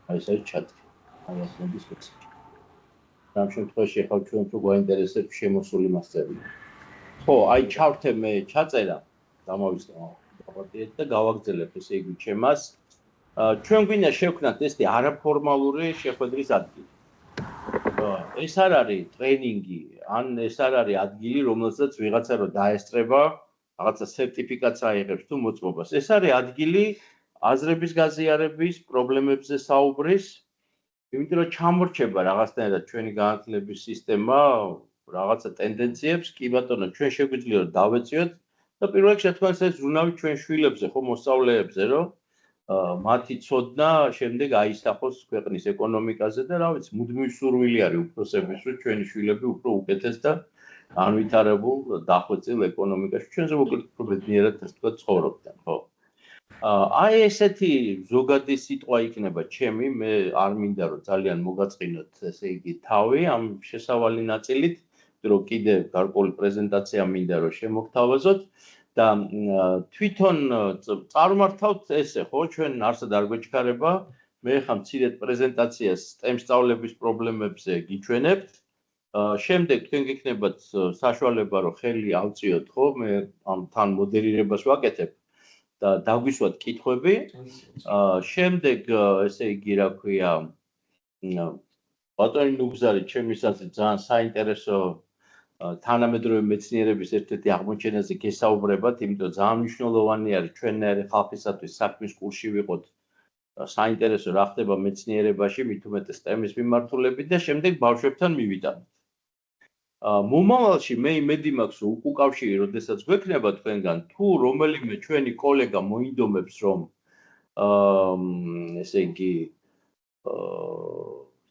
აი ეს არის ჩათვლი. აი ასნობის სპეციფიკა. ამ შემთხვევაში ახლა ჩვენ თუ გვაინტერესებს შემოსული მასწავლებელი. ხო, აი ჩავთე მე ჩაწერა, დავაპატიეთ და გავაგრძელებ ესე იგი ჩემას. ჩვენ გვინდა შევქნათ ესეთი არაფორმალური შეხვედრის ადგილი. ეს არ არის ტრენინგი, ან ეს არ არის ადგილი, რომელსაც ვიღაცა რო დაესწრება, რაღაცა სერტიფიკატს აიღებს თუ მოწმობას. ეს არის ადგილი აზრების გაზიარების, პრობლემებზე საუბრის, იმიტომ რომ ჩამორჩება რაღაცნაირად ჩვენი განათლების სისტემა, რაღაცა ტენდენციებს, კი ბატონო, ჩვენ შეგვიძლია რომ დავეწიოთ და პირველ რიგში რა თქმა უნდა ეს ზრუნავი ჩვენ შვილებზე, ხო, მოსწავლეებზე, რომ მათი ცოდნა შემდეგ აისახოს ქვეყნის ეკონომიკაზე და რა ვიცი, მუდმივი სურვილი არის უფროსების, რომ ჩვენი შვილები უფრო უკეთეს და განვითარებულ დახვეწილ ეკონომიკაში ჩვენზე მოკლედ უფრო ბედნიერად ასე ვთქვათ ცხოვრობდნენ, ხო? აი ესეთი ზოგადი სიტყვა იქნება ჩემი, მე არ მინდა რომ ძალიან მოგაწყინოთ ესე იგი თავი ამ შესავალი ნაწილით, რომ კიდევ გარკვეული პრეზენტაცია მინდა რომ შემოგთავაზოთ და თვითონ წარმართავთ ესე ხო ჩვენ არსად არ გვეჩქარება მე ხა მცირედ პრეზენტაციას STEM სწავლების პრობლემებზე გიჩვენებთ შემდეგ თქვენ გიქნებათ საშუალება რომ ხელი ავწიოთ ხო მე ამ თან მოდერირებას ვაკეთებ და დაგვისვათ კითხვები შემდეგ ესე იგი რა ქვია ბატონი ნუგზარი ჩემისაზე ძალიან საინტერესო თანამედროვე მეცნიერების ერთ-ერთი აღმოჩენაზე გესაუბრებათ, იმიტომ ძალიან მნიშვნელოვანი არის ჩვენნაირი ხალხისათვის საქმის კურსში ვიყოთ საინტერესო რა ხდება მეცნიერებაში, მით უმეტეს STEM-ის მიმართულებით და შემდეგ ბავშვებთან მივიტანოთ. მომავალში მე იმედი მაქვს, რომ უკავშირი, როდესაც გვექნება თქვენგან, თუ რომელიმე ჩვენი კოლეგა მოინდომებს, რომ ესე იგი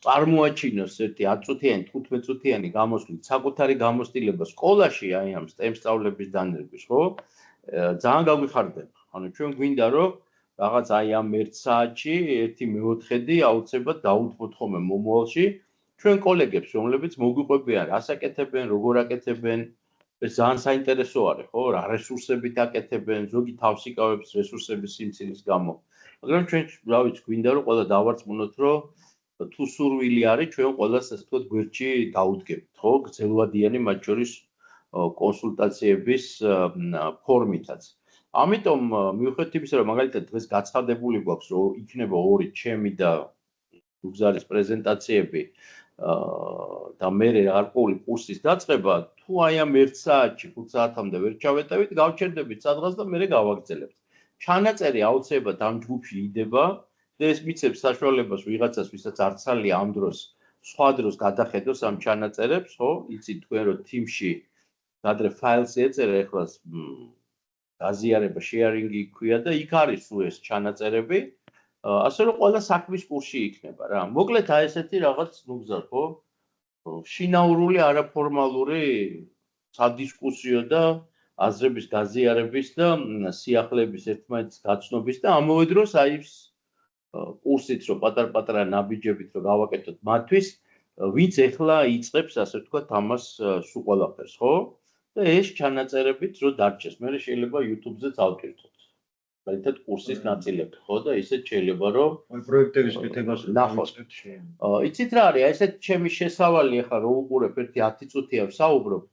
წარმოაჩინოს ერთი 10 წუთიანი, 15 წუთიანი გამოსვლით, საკუთარი გამოცდილება სკოლაში, აი ამ STEM სწავლების დანერგვის, ხო? ძალიან გაგვიხარდება. ანუ ჩვენ გვინდა რომ რაღაც აი ამ 1 საათში 1/4 აუცილებლად დაუთმოთ ხოლმე მომავალში ჩვენ კოლეგებს, რომლებიც მოგვიყვებიან, რას აკეთებენ, როგორ აკეთებენ, ეს ძალიან საინტერესო არის, ხო? რა რესურსებით აკეთებენ, ზოგი თავს იკავებს რესურსების სიმცირის გამო. მაგრამ ჩვენ რა ვიცი, გვინდა რომ ყველა დავარწმუნოთ, რომ თუ სურვილი არის, ჩვენ ყველას ასე ვთქვათ, გვერდში დაუდგებთ, ხო? გრძელვადიანი მათ შორის კონსულტაციების ფორმითაც. ამიტომ მიუხედავად იმისა, რომ მაგალითად დღეს გაცხადებული გვაქვს, რომ იქნება 2 ჩემი და ნუგზარის პრეზენტაციები და მე გარკვეული კურსის დაწყება, თუ აი ამ 1 საათში 5 საათამდე ვერ ჩავეტევით, გავჩერდებით სადღაც და მე გავაგრძელებთ. ჩანაწერი აუცილებლად ამ ჯგუფში იდება და ეს მიცემს საშუალებას ვიღაცას, ვისაც არცალია ამ დროს სხვა დროს გადახედოს ამ ჩანაწერებს, ხო? იცით თქვენ რომ Teams-ში ადრე ფაილს ეწერა, ეხლა გაზიარება, შეარინგი ქვია და იქ არის სულ ეს ჩანაწერები. ასე რომ ყველა საქმის კურსში იქნება რა. მოკლედ აი ესეთი რაღაც ნუგზარ, ხო? შინაურული არაფორმალური სადისკუსიო და აზრების გაზიარების და სიახლეების ერთმანეთის გაცნობის და ამავე დროს აი კურსით რომ პატარ-პატარა ნაბიჯებით რომ გავაკეთოთ მათთვის, ვინც ეხლა იწყებს ასე ვთქვათ ამას სულ ყველაფერს, ხო? და ეს ჩანაწერებით რო დარჩეს, მე შეიძლება YouTube-ზეც ავტვირთოთ. მაგალითად კურსის ნაწილები, ხო და ისეთ შეიძლება რომ აი პროექტების კეთებას დავიწყებთ. იცით რა არის, აი ესეთ ჩემი შესავალი ახლა რო უყურებ ერთი 10 წუთია ვსაუბრობ.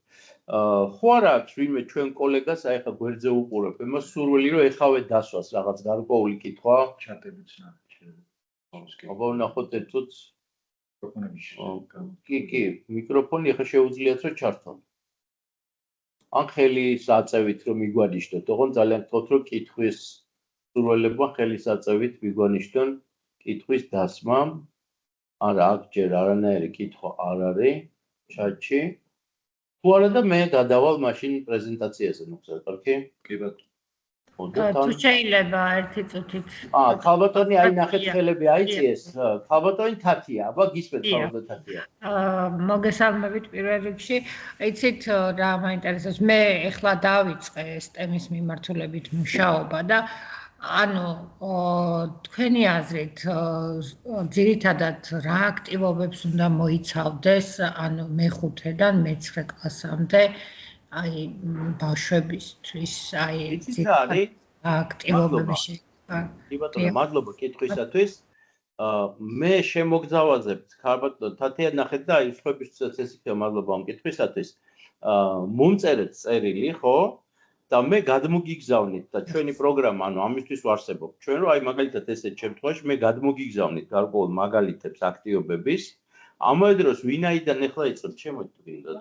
ხო არა აქვს ვინმე ჩვენ კოლეგას აი ახლა გვერდზე უყურებ, იმას სურვილი რომ ეხავე დასვას რაღაც გარკვეული კითხვა, ჩატებიც შეიძლება. აბა ვნახოთ ერთ წუთს. მიკროფონები კი, მიკროფონი ახლა შეუძლიათ რომ ჩართონ. ან ხელის აწევით რომ მიგვანიშნოთ, ოღონდ ძალიან გთხოვთ რომ კითხვის სურვილებმა ხელის აწევით მიგვანიშნონ კითხვის დასმა. არა, აქ ჯერ არანაირი კითხვა არ არის ჩატში. თუ არა და მე გადავალ მაშინ პრეზენტაციაზე, ნუგზარ, კარგი? კი ბატონო. თუ შეიძლება 1 წუთით. ქალბატონი აი ნახეთ ხელები აიწიეს. ქალბატონი თათია, აბა გისმენთ ქალბატონი თათია. მოგესალმებით პირველ რიგში. იცით რა მაინტერესებს, მე ეხლა დავიწყე STEM-ის მიმართულებით მუშაობა და ანუ თქვენი აზრით ძირითადად რა აქტივობებს უნდა მოიცავდეს, ანუ მე-5-დან მე-9 კლასამდე აი ბავშვებისთვის აი იცით რა არის? აქტივობები კი ბატონო, მადლობა კითხვისათვის. მე შემოგძავაზებთ ქალბატონ თათია ნახეთ და აი სხვებისთვისაც ეს იქნება მადლობა ამ კითხვისათვის. მომწერეთ წერილი, ხო? და მე გადმოგიგზავნით და ჩვენი პროგრამა, ანუ ამისთვის ვარსებობ. ჩვენ რომ აი მაგალითად ესეთ შემთხვევაში მე გადმოგიგზავნით გარკვეულ მაგალითებს აქტივობების. ამავე დროს ვინაიდან ახლა იწყებთ შემოგვიგდოთ.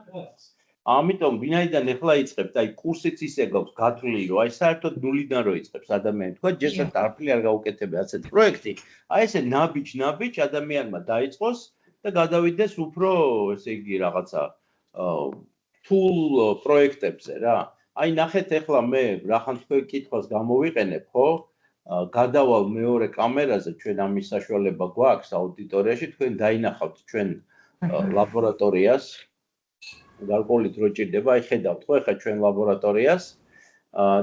ამიტომ ვინაიდან ახლა იწყებთ, აი კურსიც ისე გაქვს გათვლილი, რომ აი საერთოდ ნულიდან რო იწყებს ადამიანი, თქვა ჯერ არაფერი არ გაუკეთებია ასეთ პროექტი. აი ესე ნაბიჯ ადამიანმა დაიწყოს და გადავიდეს უფრო, ესე იგი რაღაცა full პროექტებზე რა. აი ნახეთ ახლა მე რახან თქვენ კითხვას გამოვიყენებ, ხო? გადავალ მეორე კამერაზე, ჩვენ ამის საშუალება გვაქვს აუდიტორიაში, თქვენ დაინახავთ ჩვენ ლაბორატორიას. გარკვეული დრო ჭირდება, აი ხედავთ ხო ახლა ჩვენ ლაბორატორიას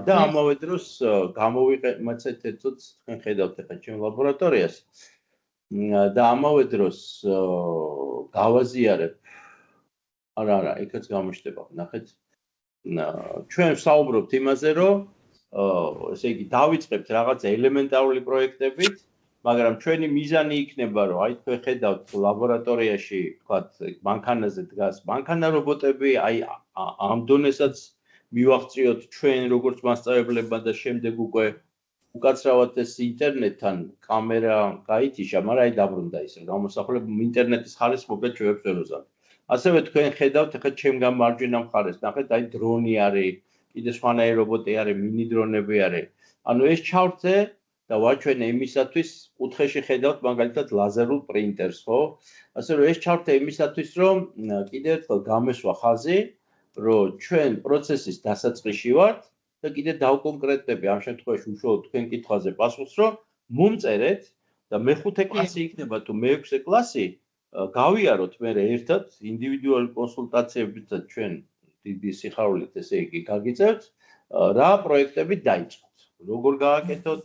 და ამავე დროს გამოვიყენებთ ერთად თქვენ ხედავთ ახლა ჩვენ ლაბორატორიას და ამავე დროს გავაზიარებ არა, იქაც გამოჩნდება, ნახეთ. ჩვენ ვსაუბრობთ იმაზე, რომ ესე იგი დავიწყებთ რაღაცა ელემენტარული პროექტებით, მაგრამ ჩვენი მიზანი იქნება, რომ აი თქვენ ხედავთ ლაბორატორიაში, ვთქვათ, მანქანაზე დგას მანქანა რობოტები, აი ამ დონესაც მივაღწიოთ ჩვენ როგორც მასწავლებლებმა და შემდეგ უკვე უკაცრავად ეს ინტერნეტთან კამერა გაითიშა, მაგრამ აი დაბრუნდა ის გამოსახულება ინტერნეტის ხარეს მოგეთ ჩვენებს ვერ უზავთ. ასევე თქვენ ხედავთ ახლა ჩემგან მარჯვენა მხარეს, ნახეთ აი დრონი არის, კიდე სხვანაირი რობოტი არის, მინი დრონები არის. ანუ ეს ჩავრწე და ვაჩვენე იმისათვის, კუთხეში ხედავთ მაგალითად ლაზერულ პრინტერს, ხო? ასე რომ ეს ჩავრწე იმისათვის, რომ კიდე ერთხელ გამესვა ხაზი, რომ ჩვენ პროცესის დასაწყისში ვართ და კიდე დავკონკრეტდები ამ შემთხვევაში უშუალოდ თქვენ კითხვაზე პასუხს, რომ მომწერეთ და მე-5 კლასი იქნება თუ მე-6 კლასი გავიაროთ მე ერთად ინდივიდუალური კონსულტაციებით და ჩვენ დიდი სიხარულით ესე იგი გაგიწევთ რა პროექტები დაიწყოთ. როგორ გააკეთოთ,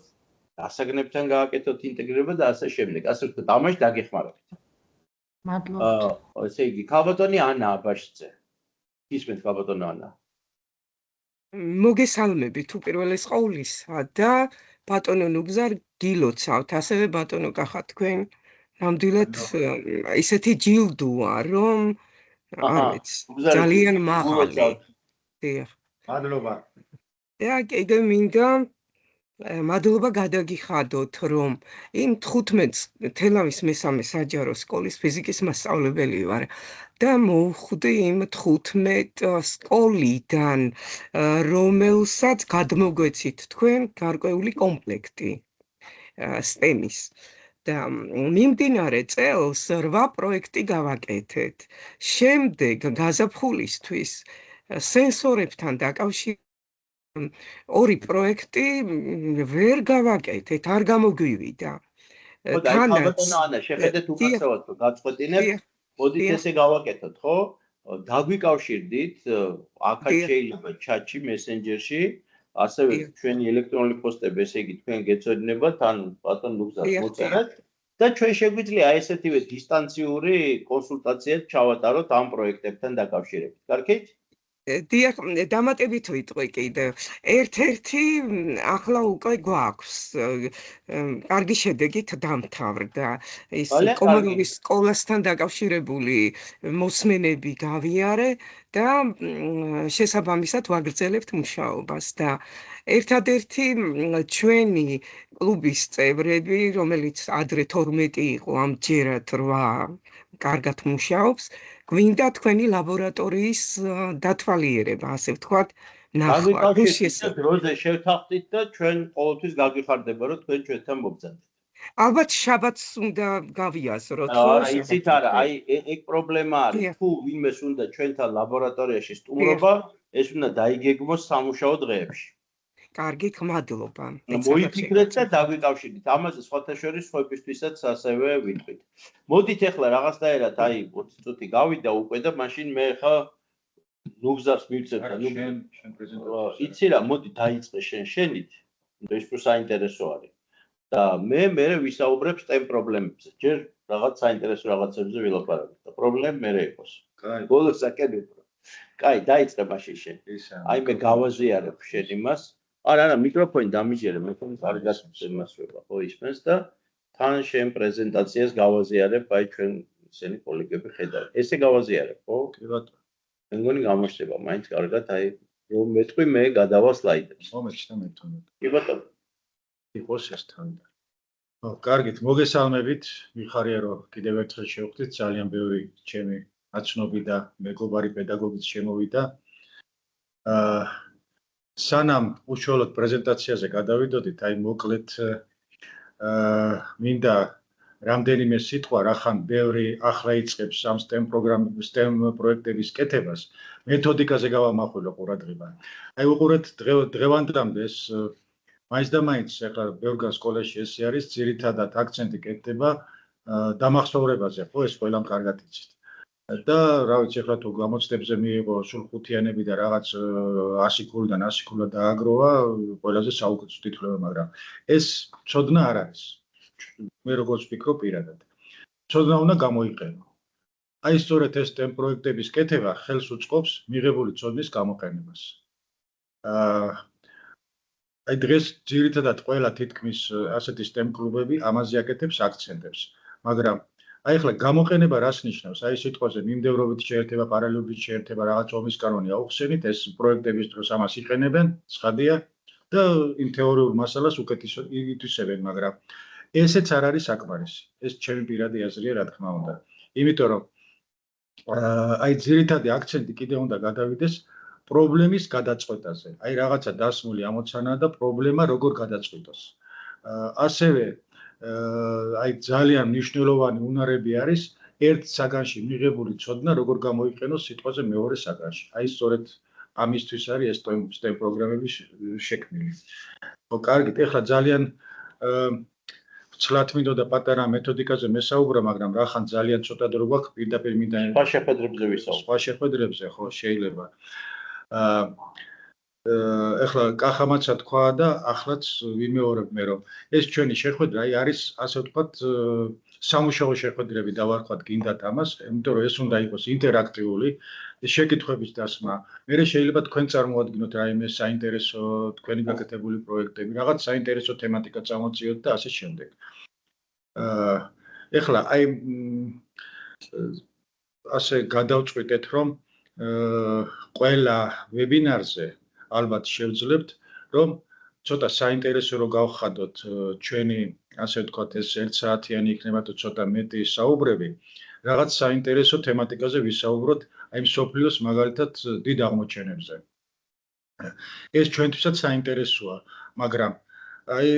დასაგნებთან გააკეთოთ ინტეგრირება და ასე შემდეგ. ასე ვთქვათ, ამაში დაგეხმარებით. მადლობა. ესე იგი, ქალბატონი ანა აბაშიძე. ისმენთ ქალბატონო ანა. მოგესალმებით უპირველეს ყოვლისა და ბატონო ნუგზარ გილოცავთ, ასევე ბატონო კახა თქვენ ნამდვილად ისეთი ჯილდოა, რომ არ ვიცი, ძალიან მაღალი. დიახ. მადლობა. და კიდე მინდა მადლობა გადაგიხადოთ, რომ იმ 15 თელავის მესამე საჯარო სკოლის ფიზიკის მასწავლებელი ვარ და მოვხვდი იმ 15 სკოლიდან, რომელსაც გადმოგვეცით თქვენ გარკვეული კომპლექტი STEM-ის. და მიმდინარე წელს 8 პროექტი გავაკეთეთ. შემდეგ გაზაფხულისთვის სენსორებთან დაკავშირებით 2 პროექტი ვერ გავაკეთეთ, არ გამოგვივიდა. ქალბატონო ანა, შეხედეთ უკაცრავად რომ გაწყვეტინებთ, მოდით ესე გავაკეთოთ, ხო? დაგვიკავშირდით, აქაც შეიძლება ჩატში, მესენჯერში, ასევე ჩვენი ელექტრონული პოსტები, ესე იგი თქვენ გეცოდინებათ, ან ბატონ ლუგზას მოწერეთ და ჩვენ შეგვიძლია ესეთივე დისტანციური კონსულტაციაც ჩავატაროთ ამ პროექტებთან დაკავშირებით. კარგით? დიახ, დამატებით ვიტყვი კიდევ. ერთ-ერთი ახლა უკვე გვაქვს. კარგი შედეგით დამთავრდა. ის კომუნიკის სკოლასთან დაკავშირებული მოსმენები გავიარე და შესაბამისად ვაგრძელებთ მუშაობას და ერთადერთი ჩვენი კლუბის წევრები, რომელიც ადრე 12 იყო, ამჯერად 8 კარგად მუშაობს, გვინდა თქვენი ლაბორატორიის დათვალიერება, ასე ვთქვათ, ნახვა. დროზე შევთანხმდით და ჩვენ ყოველთვის გაგვიხარდება, რომ თქვენ ჩვენთან მობრძანეთ. ალბათ შაბათს უნდა გავიაზროთ, ხო? არა, იცით არა, აი ეგ პრობლემა არის. თუ ვინმეს უნდა ჩვენთან ლაბორატორიაში სტუმრობა, ეს უნდა დაიგეგმოს სამუშაო დღეებში. კარგით, მადლობა. მოიფიქრეთ და დაგვიკავშირდით. ამაზე სხვათა შორის სხვებისთვისაც ასევე ვიტყვით. მოდით ახლა რაღაცნაირად აი 20 წუთი გავიდა უკვე და მაშინ მე ხა ნუგზარს მივცეთ და შენ პრეზენტაცია. იცი რა, მოდი დაიწყე შენით. ეს უფრო საინტერესო არის. და მე ვისაუბრებ STEM პრობლემებზე. ჯერ რაღაც საინტერესო რაღაცებზე ვილაპარაკებ და პრობლემა მე იყოს. კაი. ბოლოს აკეთებ უფრო. კაი, დაიწყე მაშინ შენ. აი მე გავაზიარებ შენ იმას. არა, მიკროფონი დამიჯერე, მე თვითონ კარგად იმასვება, ხო ისმენს და თან შენ პრეზენტაციას გავაზიარებ, აი ჩვენ ისინი კოლეგები ხედავთ. ესე გავაზიარებ, ხო? კი ბატონო. მე მგონი გამოჩნდება მაინც კარგად, აი რომ მეტყვი მე გადავალ სლაიდებს. მომეჩ და მე თვითონ. კი ბატონო. იყოს ეს თანდა. კარგით, მოგესალმებით. მიხარია რომ კიდევ ერთხელ შევხვდით, ძალიან ბევრი ჩემი აცნობი და მეგობარი პედაგოგიც შემოვიდა. სანამ უშუალოდ პრეზენტაციაზე გადავიდოდით, აი მოკლედ მინდა რამდენიმე სიტყვა რახან ბევრი ახლა იწყებს ამ STEM პროექტების კეთებას, მეთოდიკაზე გავამახვილო ყურადღება. აი უყურეთ დღევანდლამდე ეს მაინც და მაინც ახლა ბევრგან სკოლაში ეს არის ძირითადად აქცენტი კეთდება დამახსოვრებაზე, ხო ეს ყველამ კარგად იცით. და რა ვიცი ახლა თუ გამოცდებზე მიიღო სულ ხუთიანები და რაღაც 100 ქულიდან 100 ქულა დააგროვა, ყველაზე საუკეთესო თითქოს, მაგრამ ეს ცოდნა არ არის. მე როგორც ვფიქრობ პირადად. ცოდნა უნდა გამოიყენო. აი სწორედ ეს STEM პროექტების კეთება ხელს უწყობს მიღებული ცოდნის გამოყენებას. აი დღეს ძირითადად ყველა თითქმის ასეთი STEM კლუბები ამაზე აკეთებს აქცენტებს, მაგრამ აი ახლა გამოყენება რას ნიშნავს? აი სიტყვაზე მიმდევრობით შეერთება, პარალელობით შეერთება, რაღაც ომის კანონი აუხსენით, ეს პროექტების დროს ამას იყენებენ, ცხადია და იმ თეორიულ მასალას უკეთესად ითვისებენ, მაგრამ ესეც არ არის საკმარისი. ეს ჩემი პირადი აზრია, რა თქმა უნდა. იმიტომ რომ აი ძირითადი აქცენტი კიდე უნდა გადავიდეს პრობლემის გადაწყვეტაზე. აი რაღაცა დასმული ამოცანა და პრობლემა როგორ გადაწყვეტოს. ასევე აი ძალიან მნიშვნელოვანი უნარები არის ერთ საგანში მიღებული ცოდნა როგორ გამოიყენოს სიტყვაზე მეორე საგანში. აი სწორედ ამისთვის არის ეს STEM პროგრამები შექმნილი. ხო, კარგით, ეხლა ძალიან ცლად მინდოდა პატარა მეთოდიკაზე მესაუბრა, მაგრამ რახან ძალიან ცოტა დრო გვაქვს, პირდაპირ მინდა სხვა შეხვედრებზე ვისაუბროთ. სხვა შეხვედრებზე, ხო, შეიძლება. ეხლა კახამაცა თქვა და ახლაც ვიმეორებ მე რომ ეს ჩვენი შეხვედრა აი არის ასე ვთქვათ სამუშაო შეხვედრები დავარქვათ გინდათ ამას, იმიტომ რომ ეს უნდა იყოს ინტერაქტიული, შეკითხვების დასმა. მე შეიძლება თქვენ წარმოადგინოთ რაიმე საინტერესო თქვენი გაკეთებული პროექტები, რაღაც საინტერესო თემატიკა წამოწიოთ და ასე შემდეგ. ეხლა აი ასე გადავწყვიტეთ რომ ყველა ვებინარზე ალბათ შევძლებთ რომ ცოტა საინტერესო რო გავხადოთ ჩვენი ასე ვთქვათ ეს 1 საათიანი იქნება თუ ცოტა მეტი საუბრები რაღაც საინტერესო თემატიკაზე ვისაუბროთ აი მსოფლიოს მაგალითად დიდ აღმოჩენებზე. ეს ჩვენთვისაც საინტერესოა, მაგრამ აი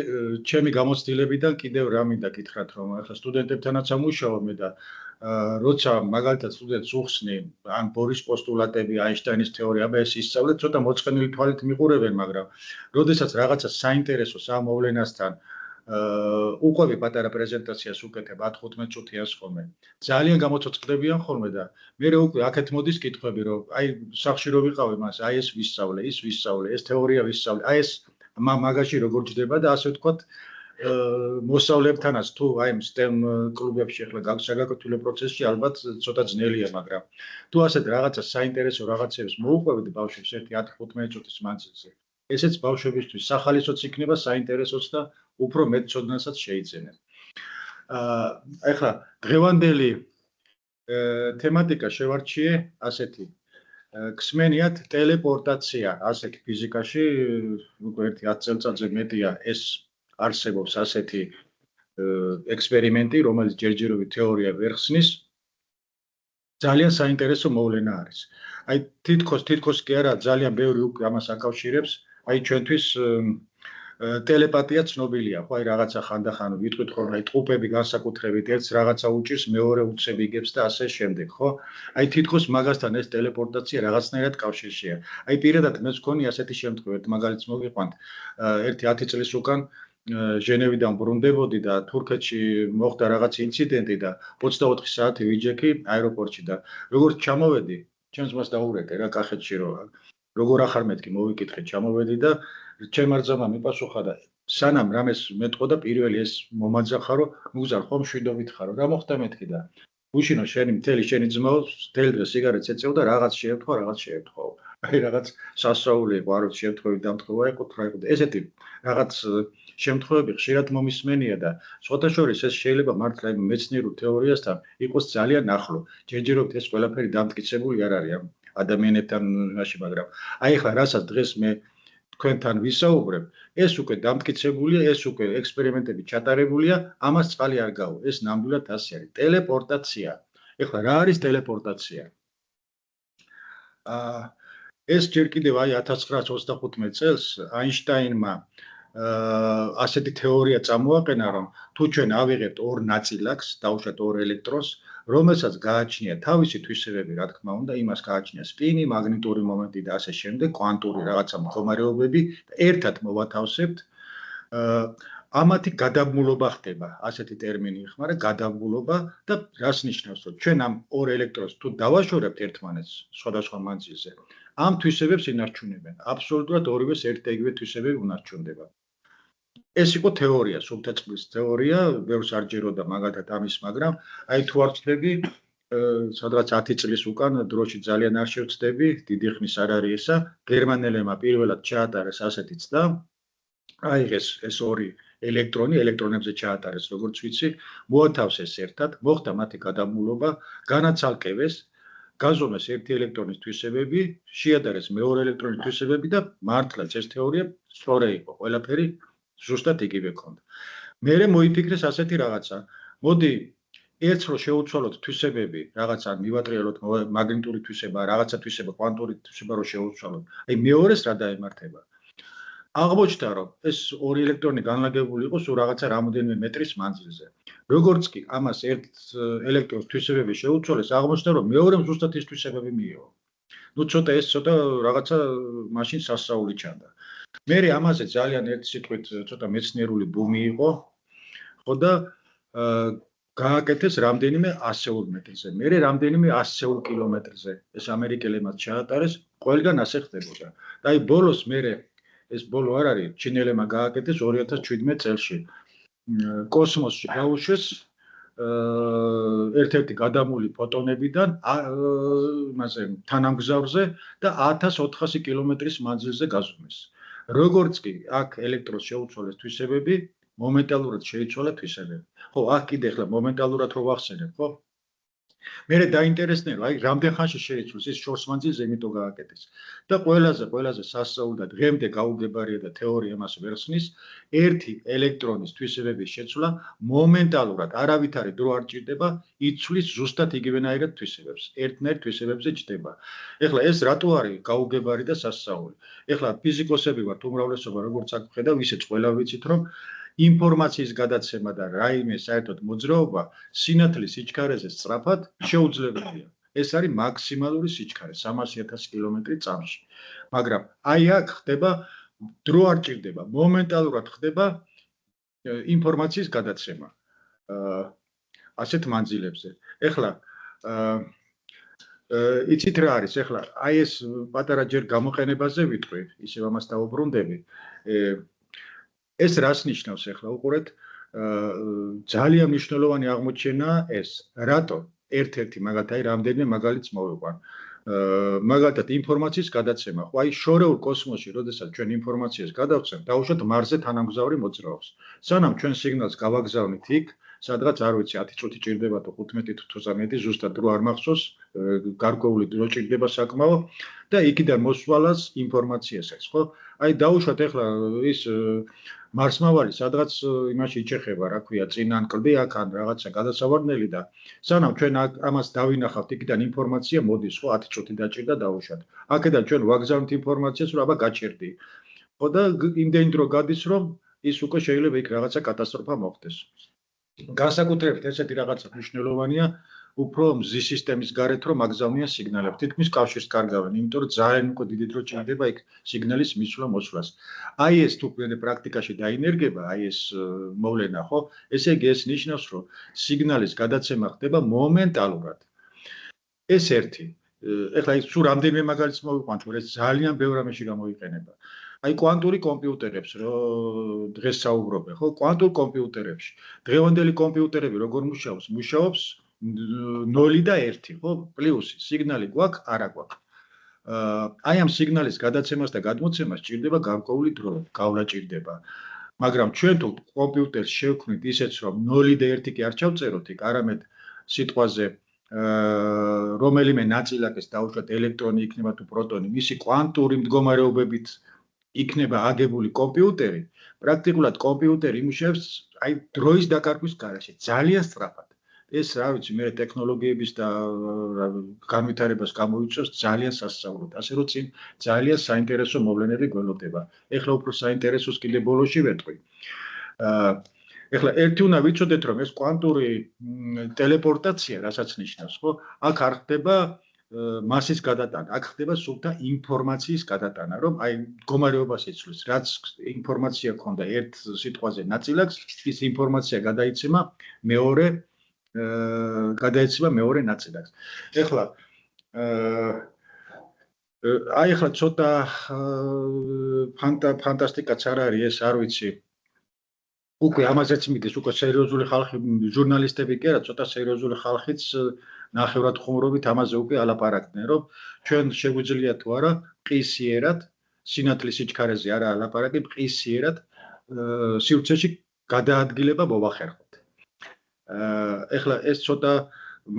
ჩემი გამოცდილებიდან კიდევ რა მინდა გითხრათ რომ ახლა სტუდენტებთანაც ამუშავებ მე და როცა მაგალითად სტუდენტს უხსნი ან ბორის პოსტულატები, აინშტაინის თეორია, აბა ეს ისწავლეთ, ცოტა მოწყენილი თვალით მიყურებენ, მაგრამ როდესაც რაღაცა საინტერესოს ამ მოვლენასთან უყვები პატარა პრეზენტაციას უკეთებ 10-15 წუთიანს ხოლმე. ძალიან გამოცოცხლებიან ხოლმე და მე უკვე აქეთ მოდის კითხვები, რომ აი სახში რო ვიყავი მას, აი ეს ვისწავლე, ის ვისწავლე, ეს თეორია ვისწავლე, აი ეს მაგაში როგორ ჯდება და ასე ვთქვათ მოსწავლეებთანაც თუ აი STEM კლუბებში ახლა გაგაკეთებულ პროცესში ალბათ ცოტა ძნელია, მაგრამ თუ ასეთ რაღაცა საინტერესო რაღაცებს მოუყვებით ბავშვებს ერთი 10-15 წუთის მანძილზე, ესეც ბავშვებისთვის სახალისოც იქნება, საინტერესოც და უფრო მეტ ცოდნასაც შეიძენენ. ახლა დღევანდელი თემატიკა შევარჩიე ასეთი. გსმენიათ ტელეპორტაცია, ასეთი ფიზიკაში უკვე ერთი 10 წელიწადზე მეტია ეს არსებობს ასეთი ექსპერიმენტი, რომელიც ჯერჯერობით თეორია ვერ ხსნის. ძალიან საინტერესო მოვლენა არის. აი თითქოს კი არა, ძალიან ბევრი უკვე ამას აკავშირებს. აი ჩვენთვის ტელეპათია ცნობილია, ხო, აი რაღაცა ხანდახან ვიტყვით ხოლმე, აი ტყუპები განსაკუთრებით ერთს რაღაცა უჭირს, მეორე უცებ იგებს და ასე შემდეგ, ხო? აი თითქოს მაგასთან ეს ტელეპორტაცია რაღაცნაირად კავშირშია. აი პირადად მეც მქონი ასეთი შემთხვევა, მაგალითს მოგიყვანთ, ერთი 10 წლის უკან ჟენევიდან ბრუნდებოდი და თურქეთში მოხდა რაღაც ინციდენტი და 24 საათი ვიჯექი აეროპორტში და როგორც ჩამოვედი, ჩემს მას დაურეკე რა კახეთში როგორ ახარ მეთქი მოვიკითხე, ჩამოვედი და ჩემ არძამა მიპასუხა და სანამ რამეს მეტყო და პირველი ეს მომაძახა რომ მუგზარ ხომ შვიდობით ხარო, რა მოხდა მეთქი და უშინო შენი ძმაო მთელი დღე სიგარეტს ეწევ და რაღაც შეევთხო. აი რაღაც სასწაული იყო, არ ვიცი, შემთხვევით დამთხოვა იყო თუ რა იყო. ესეთი რაღაც შემთხვევები ხშირად მომისმენია და სხვათაშორის ეს შეიძლება მართლა იმ მეცნიერულ თეორიასთან იყოს ძალიან ახლო. ჯერჯერობით ეს ყველაფერი დამტკიცებული არ არის ამ ადამიანებთან მაშინ, მაგრამ აი ახლა რასაც დღეს მე თქვენთან ვისაუბრებ, ეს უკვე დამტკიცებულია, ეს უკვე ექსპერიმენტები ჩატარებულია, ამას წყალი არ გავა. ეს ნამდვილად ასე არის. ტელეპორტაცია. ეხლა რა არის ტელეპორტაცია? ეს ჯერ კიდევ აი 1925 წელს აინშტაინმა ასეთი თეორია წამოაყენა, რომ თუ ჩვენ ავიღებთ ორ ნაწილაკს, დავუშვათ ორ ელექტრონს, რომელსაც გააჩნია თავისი თვისებები, რა თქმა უნდა, იმას გააჩნია სპინი, მაგნიტური მომენტი და ასე შემდეგ, კვანტური რაღაცა მდგომარეობები, ერთად მოვათავსებთ. ამათი გადაბმულობა ხდება, ასეთი ტერმინი იხმარა, გადაბმულობა და რას ნიშნავს, რომ ჩვენ ამ ორ ელექტრონს თუ დავაშორებთ ერთმანეთს სხვადასხვა მანძილზე, ამ თვისებებს ინარჩუნებენ. აბსოლუტურად ორივეს ერთ და იგივე თვისებები უნარჩუნდება. ეს იყო თეორია, სუფთა წყლის თეორია, ბევრს არ ჯეროდა მაგალითად ამის, მაგრამ აი თუ არ ვცდები, სადღაც 10 წლის უკან დროში ძალიან არ შევცდები, დიდი ხნის არ არის ესა, გერმანელებმა პირველად ჩაატარეს ასეთი ცდა. აი ეს ორი ელექტრონებზე ჩაატარეს, როგორც ვიცი, მოათავსეს ერთად, მოხდა მათი გადაბმულობა, განაცალკევეს, გაზომეს ერთი ელექტრონის თვისებები, შეადარეს მეორე ელექტრონის თვისებები და მართლაც ეს თეორია სწორი იყო, ყველაფერი ზუსტად იგივე ქონდა. მერე მოიფიქრეს ასეთი რაღაცა. მოდი ერთს რო შევუცვალოთ თვისებები, რაღაცა მივატრიალოთ მაგნიტური თვისება, რაღაცა თვისება, კვანტური თვისება რო შევუცვალოთ. აი მეორეს რა დაემართება? აღმოჩნდა, რომ ეს ორი ელექტრონი განლაგებული იყო სულ რაღაცა რამოდენიმე მეტრის მანძილზე. როგორც კი ამას ერთ ელექტრონს თვისებები შეუცვალეს, აღმოჩნდა, რომ მეორემ ზუსტად ის თვისებები მიიღო. ნუ ცოტა რაღაცა მაშინ სასწაული ჩანდა. მერე ამაზე ძალიან ერთ სიტყვით ცოტა მეცნიერული ბუმი იყო, ხო და გააკეთეს რამდენიმე 100 მეტრზე, მერე რამდენიმე 100 კილომეტრზე. ეს ამერიკელებმა ჩაატარეს, ყველგან ასე ხდებოდა. და აი ბოლოს მერე ეს ბოლო არ არის, ჩინელებმა გააკეთეს 2017 წელს. კოსმოსში გაუშვეს ერთ-ერთი გადამული ფოტონებიდან იმაზე თანამგზავრზე და 1400 კილომეტრის მანძილზე გაზომეს. როგორც კი აქ ელექტრონს შეუცვალეს თვისებები, მომენტალურად შეიცვალა თვისებები. ხო, აქ კიდე ახლა მომენტალურად რო ვახსენებ, ხო? მერე დაინტერესდნენ, აი რამდენ ხანში შეიცვალეს ის შორს მანძილზე, იმიტომ გააკეთეს. და ყველაზე სასწაული და დღემდე გაუგებარია და თეორია მას ვერ ხსნის, ერთი ელექტრონის თვისებების შეცვლა მომენტალურად, არავითარი დრო არ ჭირდება, იცვლის ზუსტად იგივენაირად თვისებებს. ერთნაირ თვისებებზე ჯდება. ეხლა ეს რატო არის გაუგებარი და სასწაული? ეხლა ფიზიკოსები ვართ უმრავლესობა, როგორც აქ ვხედავ, ისეც ყველა ვიცით, რომ ინფორმაციის გადაცემა და რაიმე საერთოდ მოძრაობა სინათლის სიჩქარეზე სწრაფად შეუძლებელია. ეს არის მაქსიმალური სიჩქარე 300,000 კილომეტრი/წამში. მაგრამ აი აქ ხდება დრო არ ჭირდება, მომენტალურად ხდება ინფორმაციის გადაცემა ასეთ მანძილებზე. ეხლა იცით რა არის? ეხლა აი ეს პატარა ჯერ გამოყენებაზე ვიტყვი, ისევ ამას დავუბრუნდები. ეს რას ნიშნავს ახლა უყურეთ? ძალიან მნიშვნელოვანი აღმოჩენაა ეს. რატო? ერთ-ერთი მაგალითად რამდენიმე მაგალითს მოვიყვან. მაგალითად ინფორმაციის გადაცემა. ხო, აი შორეულ კოსმოსში, როდესაც ჩვენ ინფორმაციას გადავცემთ, დაუშვათ მარსზე თანამგზავრი მოძრაობს. სანამ ჩვენ სიგნალს გავაგზავნით იქ, სადღაც არ ვიცი 10 წუთი ჭირდება თუ 15 თუ 20, ზუსტად დრო არ მახსოვს, გარკვეული დრო ჭირდება საკმაო და იქიდან მოსვლას ინფორმაციასაც, ხო? აი დაუშვათ ახლა ის მარსმავალი სადღაც იმაში იჩეხება, რა ქვია, წინან კლდი აქ ან რაღაცა გადასავარდნელი და სანამ ჩვენ ამას დავინახავთ, იქიდან ინფორმაცია მოდის, ხო, 10 წუთი დაჭირდა დაუშვათ. აქედან ჩვენ ვაგზავნით ინფორმაციას, რომ აბა გაჭირდი. ხო და იმდენი დრო გადის, რომ ის უკვე შეიძლება იქ რაღაცა კატასტროფა მოხდეს. განსაკუთრებით ესეთი რაღაცა მნიშვნელოვანია, უფრო მზის სისტემის გარეთ რომ აგზავნიან სიგნალებს. თითქმის კავშირს კარგავენ, იმიტომ რომ ძალიან უკვე დიდი დრო ჭირდება იქ სიგნალის მისვლა-მოსვლას. აი ეს თუ პრაქტიკაში დაინერგება, აი ეს მოვლენა, ხო? ესე იგი ეს ნიშნავს, რომ სიგნალის გადაცემა ხდება მომენტალურად. ეს ერთი. ეხლა ის სულ რამდენიმე მაგალითს მოვიყვანთ, რომ ეს ძალიან ბევრ რამეში გამოიყენება. აი კვანტური კომპიუტერებს რო დღეს საუბრობე, ხო? კვანტურ კომპიუტერებში. დღევანდელი კომპიუტერები როგორ მუშაობს? მუშაობს 0 და 1, ხო? პლუსი, სიგნალი გვაქვს, არა გვაქვს. აი ამ სიგნალის გადაცემას და გადმოცემას ჭირდება გარკვეული დრო, გავლა ჭირდება. მაგრამ ჩვენ თუ კომპიუტერს შევქმნით ისეც რომ 0 და 1 კი არ ჩავწეროთ იქ, არამედ სიტყვაზე რომელიმე ნაწილაკეს დაუშვათ ელექტრონი იქნება თუ პროტონი, მისი კვანტური მდგომარეობებით იქნება აგებული კომპიუტერი, პრაქტიკულად კომპიუტერი იმუშავებს აი დროის დაკარგვის გარეშე, ძალიან სწრაფად. ეს რა ვიცი, მე ტექნოლოგიების და განვითარებას გამოიწვევს ძალიან სასწაულად. ასე რომ წინ ძალიან საინტერესო მოვლენები გველოდება. ეხლა უფრო საინტერესოს კიდე ბოლოში ვეტყვი. ეხლა ერთი უნდა ვიცოდეთ, რომ ეს კვანტური ტელეპორტაცია, რასაც ნიშნავს, ხო? აქ არ ხდება მასის გადატანა, აქ ხდება სულთა ინფორმაციის გადატანა, რომ აი მდგომარეობას იცვლის, რაც ინფორმაცია ქონდა ერთ სიტყვაზე ნაწილაკს, ის ინფორმაცია გადაიცემა მეორე ნაწილაკს. ეხლა აი ეხლა ცოტა ფანტასტიკაც არ არის ეს, არ ვიცი. უკვე ამაზეც მიდის, უკვე სერიოზული ხალხი, ჟურნალისტები კი არა, ცოტა სერიოზული ხალხიც ნახევრად ხუმრობით ამაზე უკვე ალაპარაკდნენ, რომ ჩვენ შეგვიძლია თუ არა ყისიერად, სინათლის სიჩქარეზე არა ალაპარაკი, ყისიერად სივრცეში გადაადგილება მოვახერხოთ. ეხლა ეს ცოტა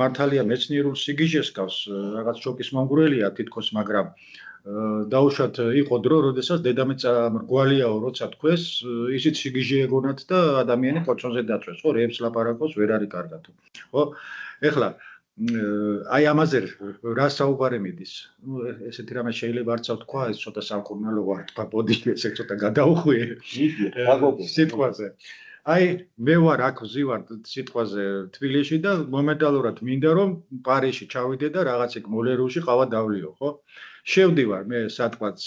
მართალია მეცნიერულ სიგიჟეს გავს, რაღაც შოკის მომგვრელია თითქოს, მაგრამ დაუშვათ იყო დრო, როდესაც დედამიწა მრგვალიაო, როცა თქვეს, ისიც სიგიჟე ეგონათ და ადამიანი კოჭონზე დაწვეს, ხო, რეებს ლაპარაკობს, ვერ არის კარგად. ხო? ეხლა აი ამაზე რა საუბარი მიდის? ესეთი რამე შეიძლება არც თქვა, ეს ცოტა სამკურნალო ვარ, თქვა ბოდიში, ესე ცოტა გადაუხვიე სიტყვაზე. აი მე ვარ აქ ვზივარ სიტყვაზე თბილისში და მომენტალურად მინდა რომ პარიზში ჩავიდე და რაღაც იქ მოლერუში ყავა დავლიო, ხო? შევდივარ მე სათქვაც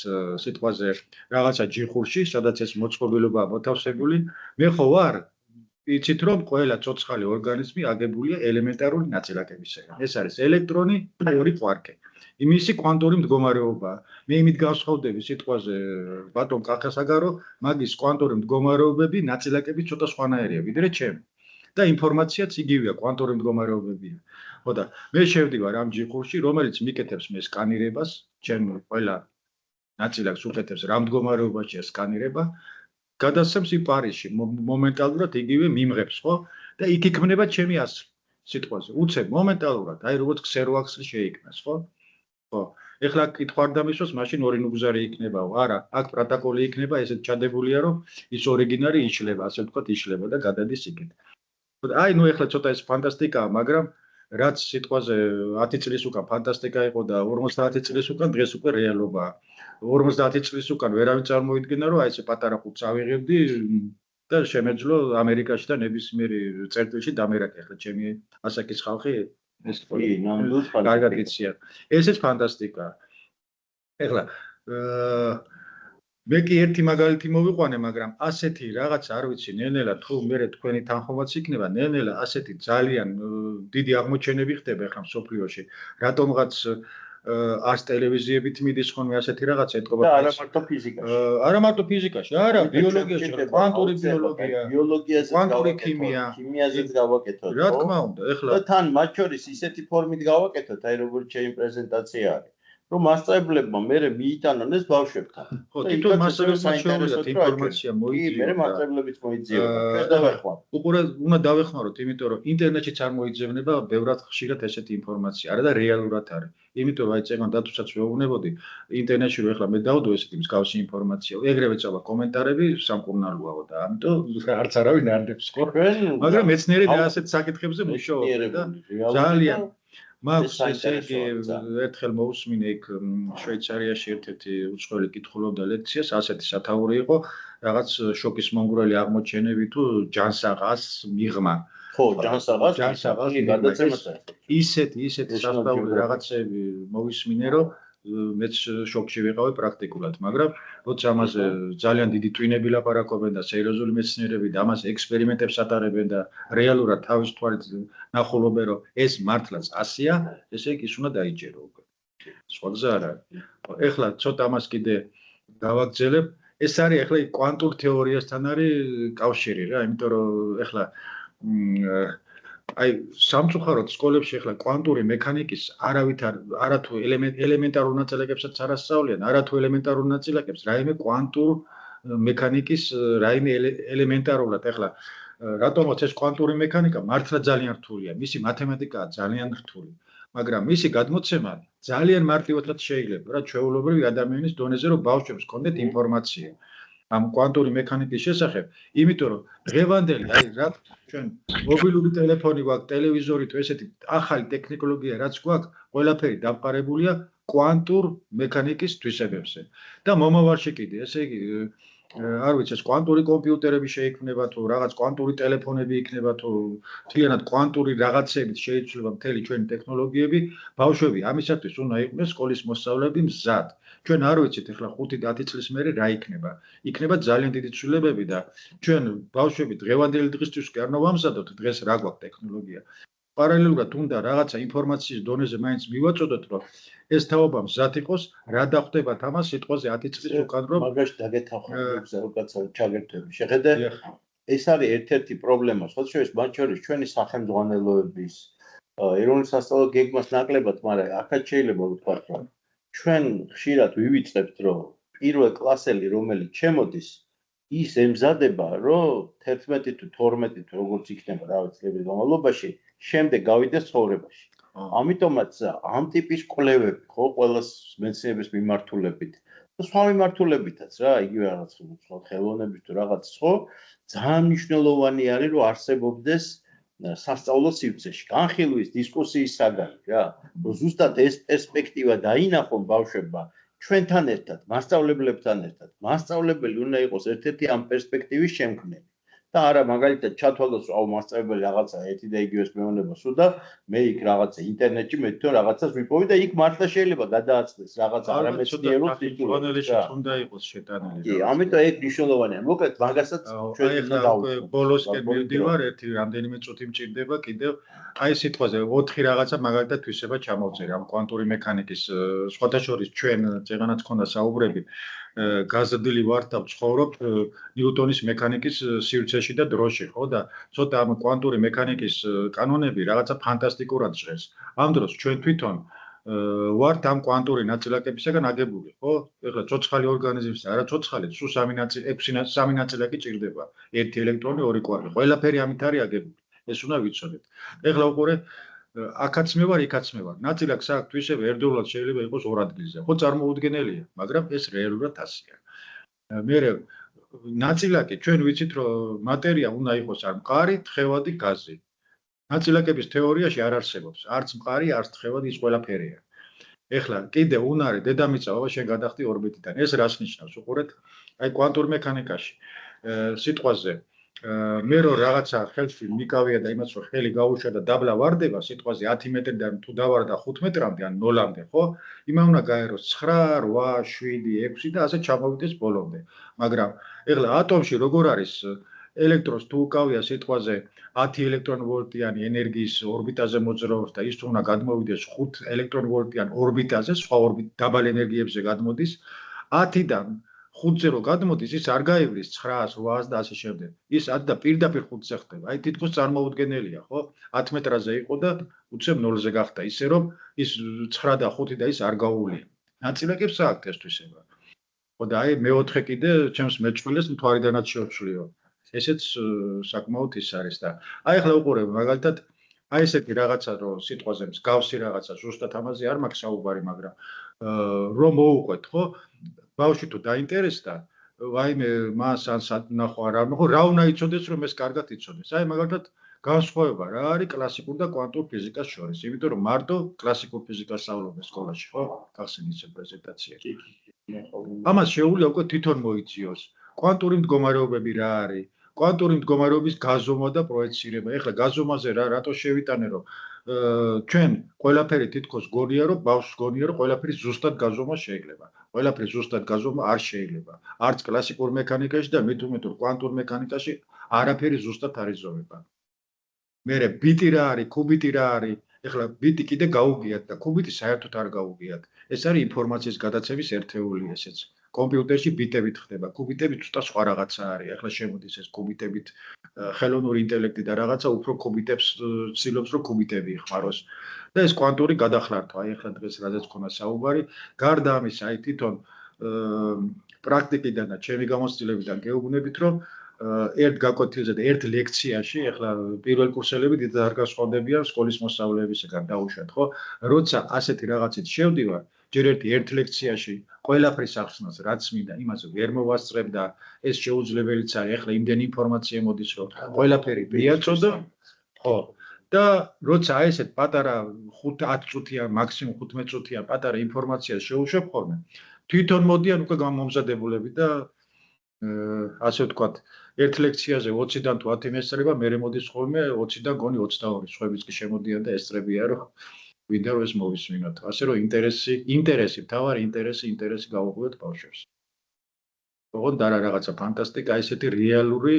სიტყვაზე რაღაცა ჯიხურში, სადაც ეს მოწყობილობაა მოთავსებული. მე ხო ვარ იცით რომ ყველა ცოცხალი ორგანიზმი აგებულია ელემენტარული ნაწილაკებისგან. ეს არის ელექტრონი, ორი კვარკი. იმისი კვანტური მდგომარეობაა. მე იმით გავსხავდები სიტყვაზე ბატონ კახასაგარო, მაგის კვანტური მდგომარეობები ნაწილაკები ცოტა სხვანაირია, ვიდრე ჩემი. და ინფორმაციაც იგივეა, კვანტური მდგომარეობებია. ხო და მე შევდივარ ამ ჯიხურში, რომელიც მიკეთებს მე სკანირებას, ჩემ ყველა ნაწილაკს უკეთებს რა მდგომარეობაშია სკანირება. გადასცემს იმ პარიზში, მომენტალურად იგივე მიმღებს, ხო? და იქ იქმნება ჩემი ასლი სიტყვაზე. უცებ მომენტალურად, აი როგორც ქსეროაქსლი შეიქმნას, ხო? ხო. ეხლა კითხვა არ დამისვას, მაშინ ორი ნუგზარი იქნებაო. არა, აქ პროტოკოლი იქნება, ესეთ ჩადებულია, რომ ის ორიგინალი იშლება, ასე ვთქვათ, იშლება და გადადის იქით. აი, ნუ ეხლა ცოტა ეს ფანტასტიკაა, მაგრამ რაც სიტყვაზე 10 წლის უკან ფანტასტიკა იყო და 50 წლის უკან დღეს უკვე რეალობაა. 50 წლის უკან ვერავინ წარმოიდგენა, რომ აი ესე პატარა ხუთს ავიღებდი და შემეძლო ამერიკაში და ნებისმიერი წერტილში დამერაკე. ახლა ჩემი ასაკის ხალხი ეს კარგად იციან. ესეც ფანტასტიკაა. ეხლა მე კი ერთი მაგალითი მოვიყვანე, მაგრამ ასეთი რაღაც არ ვიცი, ნელ-ნელა თუ მე თქვენი თანხმობაც იქნება, ნელ-ნელა ასეთი ძალიან დიდი აღმოჩენები ხდება ახლა მსოფლიოში. რატომღაც ას ტელევიზიებით მიდის ხოლმე ასეთი რაღაც ეთყობა. არა მარტო ფიზიკაში. არა მარტო ფიზიკაში, არა, ბიოლოგიაში, კვანტური ბიოლოგია, ბიოლოგიაზე, კვანტური ქიმია, ქიმიაზეც გავაკეთოთ. რა თქმა უნდა, ეხლა და თან მათ შორის ისეთი ფორმით გავაკეთოთ, აი როგორც ჩემი პრეზენტაცია არის. რომ მასწავლებლებმა მერე მიიტანონ ეს ბავშვებთან. ხო, თვითონ მასწავლებლებმა შეუძლიათ ინფორმაცია მოიძიონ. მერე მასწავლებლებიც მოიძიონ. ჩვენ დავეხმაროთ. უყურე უნდა დავეხმაროთ, იმიტომ რომ ინტერნეტშიც არ მოიძებნება ბევრად ხშირად ესეთი ინფორმაცია. არა და რეალურად არის. იმიტომ რომ აი წეგან დათვსაც ვეუბნებოდი, ინტერნეტში რომ ეხლა მე დავდო ესეთი მსგავსი ინფორმაცია. ეგრევე წავა კომენტარები სამკურნალოაო და ამიტომ არც არავინ არ დებს ხო? მაგრამ მეცნიერები ასეთ საკითხებზე მუშაობენ და ძალიან მაქვს ესე იგი ერთხელ მოусმინე იქ შვეიცარიაში ერთ-ერთი უცხოელი კითხულობდა ლექციას, ასეთი სათაური იყო, რაღაც შოკის მომგვრელი აღმოჩენები თუ ჯანსაღას მიღმა. ხო, ჯანსაღას გადაცემაცა. ისეთი სასწაული რაღაცები მოვისმინე, რომ მეც შოკში ვიყავი პრაქტიკულად, მაგრამ როცა ამაზე ძალიან დიდი ტვინები ლაპარაკობენ და სერიოზული მეცნიერები და ამაზე ექსპერიმენტებს ატარებენ და რეალურად თავის თვალით ნახულობენ, რომ ეს მართლაც ასია, ესე იგი ის უნდა დაიჯერო უკვე. სხვა გზა არ არის. ეხლა ცოტა ამას კიდე გავაგრძელებ. ეს არის ეხლა კვანტურ თეორიასთან არის კავშირი რა, იმიტომ რომ ეხლა აი სამწუხაროდ სკოლებში ახლა კვანტური მექანიკის არათუ ელემენტარულ ნაწილაკებსაც არ ასწავლიან, არათუ ელემენტარულ ნაწილაკებს, რაიმე კვანტურ მექანიკის რაიმე ელემენტარულად ახლა რატომაც ეს კვანტური მექანიკა მართლა ძალიან რთულია, მისი მათემატიკაა ძალიან რთული, მაგრამ მისი გადმოცემა ძალიან მარტივადაც შეიძლება, რა ჩვეულებრივი ადამიანის დონეზე რომ ბავშვებს ჰქონდეთ ინფორმაცია ამ კვანტური მექანიკის შესახებ, იმიტომ რომ დღევანდელი რა ჩვენ მობილური ტელეფონი გვაქვს, ტელევიზორი თუ ესეთი ახალი ტექნოლოგია რაც გვაქვს, ყველაფერი დამყარებულია კვანტურ მექანიკის თვისებებზე და მომავალში კიდე, ესე იგი არ ვიცი, ეს კვანტური კომპიუტერები შეიქმნება თუ რაღაც კვანტური ტელეფონები იქნება თუ მთლიანად კვანტური რაღაცებით შეიცვლება მთელი ჩვენი ტექნოლოგიები, ბავშვები ამისათვის უნდა იყვნენ სკოლის მოსწავლეები მზად. ჩვენ არ ვიცით ახლა 5-10 წლის მერე რა იქნება. იქნება ძალიან დიდი ცვლილებები და ჩვენ ბავშვები დღევანდელი დღისთვის კი არ ნოვამზადოთ დღეს რა გვაქვს ტექნოლოგია. პარალელურად უნდა რაღაცა ინფორმაციის დონეზე მაინც მივაწოდოთ, რომ ეს თაობა მზად იყოს, რა დახვდება თამას სიტყვაზე 10 წლის უკან რომ მაგაში დაგეთახმები ზოგადად ჩაგერთვები. შეხედე, ეს არის ერთ-ერთი პრობლემა, სხვა შორის მათ შორის ჩვენი სახელმძღვანელოების ეროვნულ სასწავლო გეგმას ნაკლებად, მაგრამ აქაც შეიძლება ვთქვათ, რომ ჩვენ ხშირად ვივიწყებთ, რომ პირველ კლასელი რომელიც შემოდის, ის ემზადება, რომ 11 თუ 12 თუ როგორც იქნება რაღაც წლების განმავლობაში, შემდეგ გავიდეს ცხოვრებაში. ამიტომაც ამ ტიპის კვლევები ხო ყველას მეცნიერების მიმართულებით და სხვა მიმართულებითაც რა, იგივე რაღაც სხვა ხელოვნების თუ რაღაც ხო, ძალიან მნიშვნელოვანი არის რომ არსებობდეს სასწავლო სივრცეში განხილვის დისკუსიის საგანი რა, რომ ზუსტად ეს პერსპექტივა დაინახონ ბავშვებმა ჩვენთან ერთად, მასწავლებლებთან ერთად. მასწავლებელი უნდა იყოს ერთ-ერთი ამ პერსპექტივის შემქმნელი. და არა მაგალითად ჩათვალოს აუ მასწავლებელი რაღაცა ერთი და იგივეს მეუბნება სულ და მე იქ რაღაცა ინტერნეტში მე თვითონ რაღაცას ვიპოვი და იქ მართლა შეიძლება გადააწყდეს რაღაცა არამეცნიერულ ტიტულებში უნდა იყოს შეტანილი. კი, ამიტომ ეგ მნიშვნელოვანია. მოკლედ მაგასაც ჩვენ უნდა დავუწყოთ. ბოლოსკენ მივდივარ, ერთი რამდენიმე წუთი მჭირდება კიდევ აი სიტყვაზე 4 რაღაცა მაგალითად თვისება ჩამოვწერე ამ კვანტური მექანიკის სხვათა შორის ჩვენ წეგანაც ქონდა საუბრები გაზრდილი ვართ და ვცხოვრობ ნიუტონის მექანიკის სივრცეში და დროში, ხო და ცოტა ამ კვანტური მექანიკის კანონები რაღაცა ფანტასტიკურად ჟღერს. ამ დროს ჩვენ თვითონ ვართ ამ კვანტური ნაწილაკებისაგან აგებული, ხო? ეხლა ცოცხალი ორგანიზმის არა ცოცხალი, სულ 3 ნაწილაკი ჭირდება. 1 ელექტრონი, 2 კვარკი. ყველაფერი ამით არის აგებული. ეს უნდა ვიცოდეთ. ეხლა უყურე აქაც მე ვარ, იქაც მე ვარ. ნაწილაკს აქვს თვისება ერთდროულად შეიძლება იყოს 2 ადგილზე. ხო წარმოუდგენელია, მაგრამ ეს რეალურად ასეა. მე ნაწილაკი ჩვენ ვიცით რომ მატერია უნდა იყოს არ მყარი, თხევადი, გაზი. ნაწილაკების თეორიაში არ არსებობს. არც მყარი, არც თხევადი, ის ყველაფერია. ეხლა კიდე უნარი დედამიწა ბაბა შენ გადახდი ორბიტიდან. ეს რას ნიშნავს? უყურეთ, აი კვანტურ მექანიკაში სიტყვაზე მე რო რაღაცა ხელში მიკავია და იმას რომ ხელი გაუშვა და დაბლა ვარდება სიტყვაზე 10 მეტრიდან თუ დავარდა 5 მეტრამდე ან 0-მდე, ხო? იმა უნდა გაეროს 9, 8, 7, 6 და ასე ჩამოვიდეს ბოლომდე. მაგრამ ეხლა ატომში როგორ არის ელექტრონს თუ უკავია სიტყვაზე 10 ელექტრონვოლტიანი ენერგიის ორბიტაზე მოძრაობს და ის თუ უნდა გადმოვიდეს 5 ელექტრონვოლტიან ორბიტაზე, სხვა დაბალ ენერგიებზე გადმოდის 10-დან 5-ზე რო გადმოდის, ის არ გაივლის 900, 800 და ასე შემდეგ. ის 10 და პირდაპირ 5-ზე ხდება. აი თითქოს წარმოუდგენელია, ხო? 10 მეტრაზე იყო და უცებ 0-ზე გახდა, ისე რომ ის 9 და 5 და ის არ გაუვლია. ნაწილაკებს აქვთ ეს თვისება. ხო და აი მეოთხე კიდე ჩემს მეჭვილეს მთვარიდანაც შეუცვლიო. ესეც საკმაოდ ის არის და აი ახლა უყურე მაგალითად აი ესეთი რაღაცა რო სიტყვაზე მსგავსი რაღაცა ზუსტად ამაზე არ მაქვს საუბარი, მაგრამ რომ მოუყვეთ, ხო? ბავშვი თუ დაინტერესდა, ვაიმე მას ან ნახო არა, ხო რა უნდა იცოდეს რომ ეს კარგად იცოდეს. აი მაგალითად განსხვავება რა არის კლასიკურ და კვანტურ ფიზიკას შორის, იმიტომ რომ მარტო კლასიკურ ფიზიკას სწავლობენ სკოლაში, ხო? გახსენით ეს პრეზენტაცია. ამას შეუძლია უკვე თვითონ მოიციოს. კვანტური მდგომარეობები რა არის? კვანტური მდგომარეობის გაზომა და პროექცირება. ეხლა გაზომაზე რატო შევიტანე რომ ჩვენ ყველაფერი თითქოს გონია რომ ბავშვს გონია რომ ყველაფერი ზუსტად გაზომა შეიძლება. ყველაფერი ზუსტად გაზომა არ შეიძლება. არც კლასიკურ მექანიკაში და მით უმეტეს კვანტურ მექანიკაში არაფერი ზუსტად არ იზომება. მერე ბიტი რა არის, კუბიტი რა არის? ეხლა ბიტი კიდე გაუგიათ და კუბიტი საერთოდ არ გაუგიათ. ეს არის ინფორმაციის გადაცემის ერთეული ესეც. კომპიუტერში ბიტებით ხდება, კუბიტები ცოტა სხვა რაღაცა არის. ახლა შემოდის ეს კუბიტებით ხელოვნური ინტელექტი და რაღაცა უფრო კუბიტებს ცდილობს რომ კუბიტები იხმაროს. და ეს კვანტური გადახლართვა, აი ახლა დღეს რაზეც ქონა საუბარი, გარდა ამისა, აი თვითონ პრაქტიკიდან და ჩემი გამოცდილებიდან გეუბნებით, რომ ერთ გაკვეთილზე და ერთ ლექციაში, ახლა პირველ კურსელები დიდად არ გასხვავდებიან სკოლის მოსწავლეებისგან დაუშვათ, ხო? როცა ასეთი რაღაცით შევდივარ, ჯერ ერთ ლექციაში ყველაფრის ახსნას, რაც მინდა, იმას ვერ მოვასწრებ და ეს შეუძლებელიც არის. ახლა იმდენი ინფორმაცია მოდის, რომ ყველაფერი მიაწოდო, ხო? და როცა ესეთ პატარა 5-10 წუთიან, მაქსიმუმ 15 წუთიან პატარა ინფორმაციას შევუშვებ ხოლმე, თვითონ მოდიან უკვე გამომზადებულები და ასე ვთქვათ, ერთ ლექციაზე 20-დან თუ 10 მესწრება, მერე მოდის ხოლმე 20-დან გონი 22, სხვაებიც კი შემოდიან და ესწრებიან, რომ ვინდა რომ ეს მოვისმინოთ. ასე რომ ინტერესი, მთავარი ინტერესი გავუღვიოთ ბავშვებს. ოღონდ არა რაღაცა ფანტასტიკა, ესეთი რეალური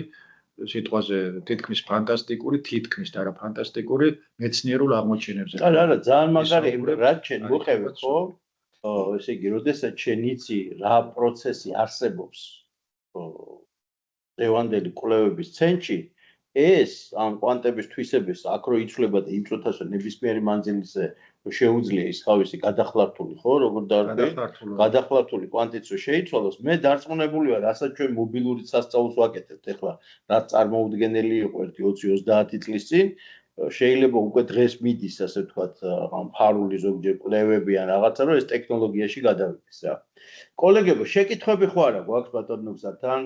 სიტყვაზე თითქმის ფანტასტიკური, თითქმის და არა ფანტასტიკური მეცნიერულ აღმოჩენებზე. არა, ძალიან მაგარი, რაც შენ მოყევი, ხო? ესე იგი, როდესაც შენ იცი რა პროცესი არსებობს დღევანდელი კვლევების ცენტრში, ეს ამ კვანტების თვისების აქ რო იცვლება და იმ წუთას ნებისმიერი მანძილის შეუძლია ის თავისი გადახლართული, ხო, როგორ გადახლართული კვანტიც შეიცვალოს, მე დარწმუნებული ვარ, რასაც ჩვენ მობილური სასწაულს ვაკეთებთ ახლა, რაც წარმოუდგენელი იყო 20-30 წლის წინ, შეიძლება უკვე დღეს მიდის, ასე ვთქვათ, ამ ფარული ზოგჯერ კვლევები ან რაღაცა, რომ ეს ტექნოლოგიაში გადავიდეს რა. კოლეგებო, შეკითხვები ხო არა გვაქვს ბატონ ნუგზართან?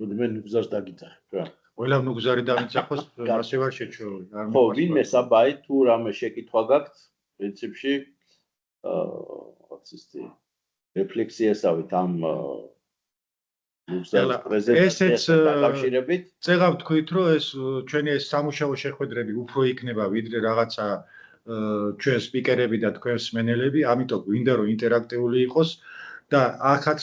მე ნუგზარს დაგიძახებ რა. ყველა ნუგზარი დამიცახოს, ასე ვარ შეჩეული. ხო, ვინმე საბაი თუ რამე შეკითხვა გაქვთ, პრინციპში რაც ისეთი რეფლექსიასავით ამ ნუგზარის პრეზენტაციასთან დაკავშირებით. წეღავ თქვით, რომ ეს ჩვენი ეს სამუშაო შეხვედრები უფრო იქნება, ვიდრე რაღაცა ჩვენ სპიკერები და თქვენ მსმენელები, ამიტომ გვინდა რომ ინტერაქტიული იყოს და ახაც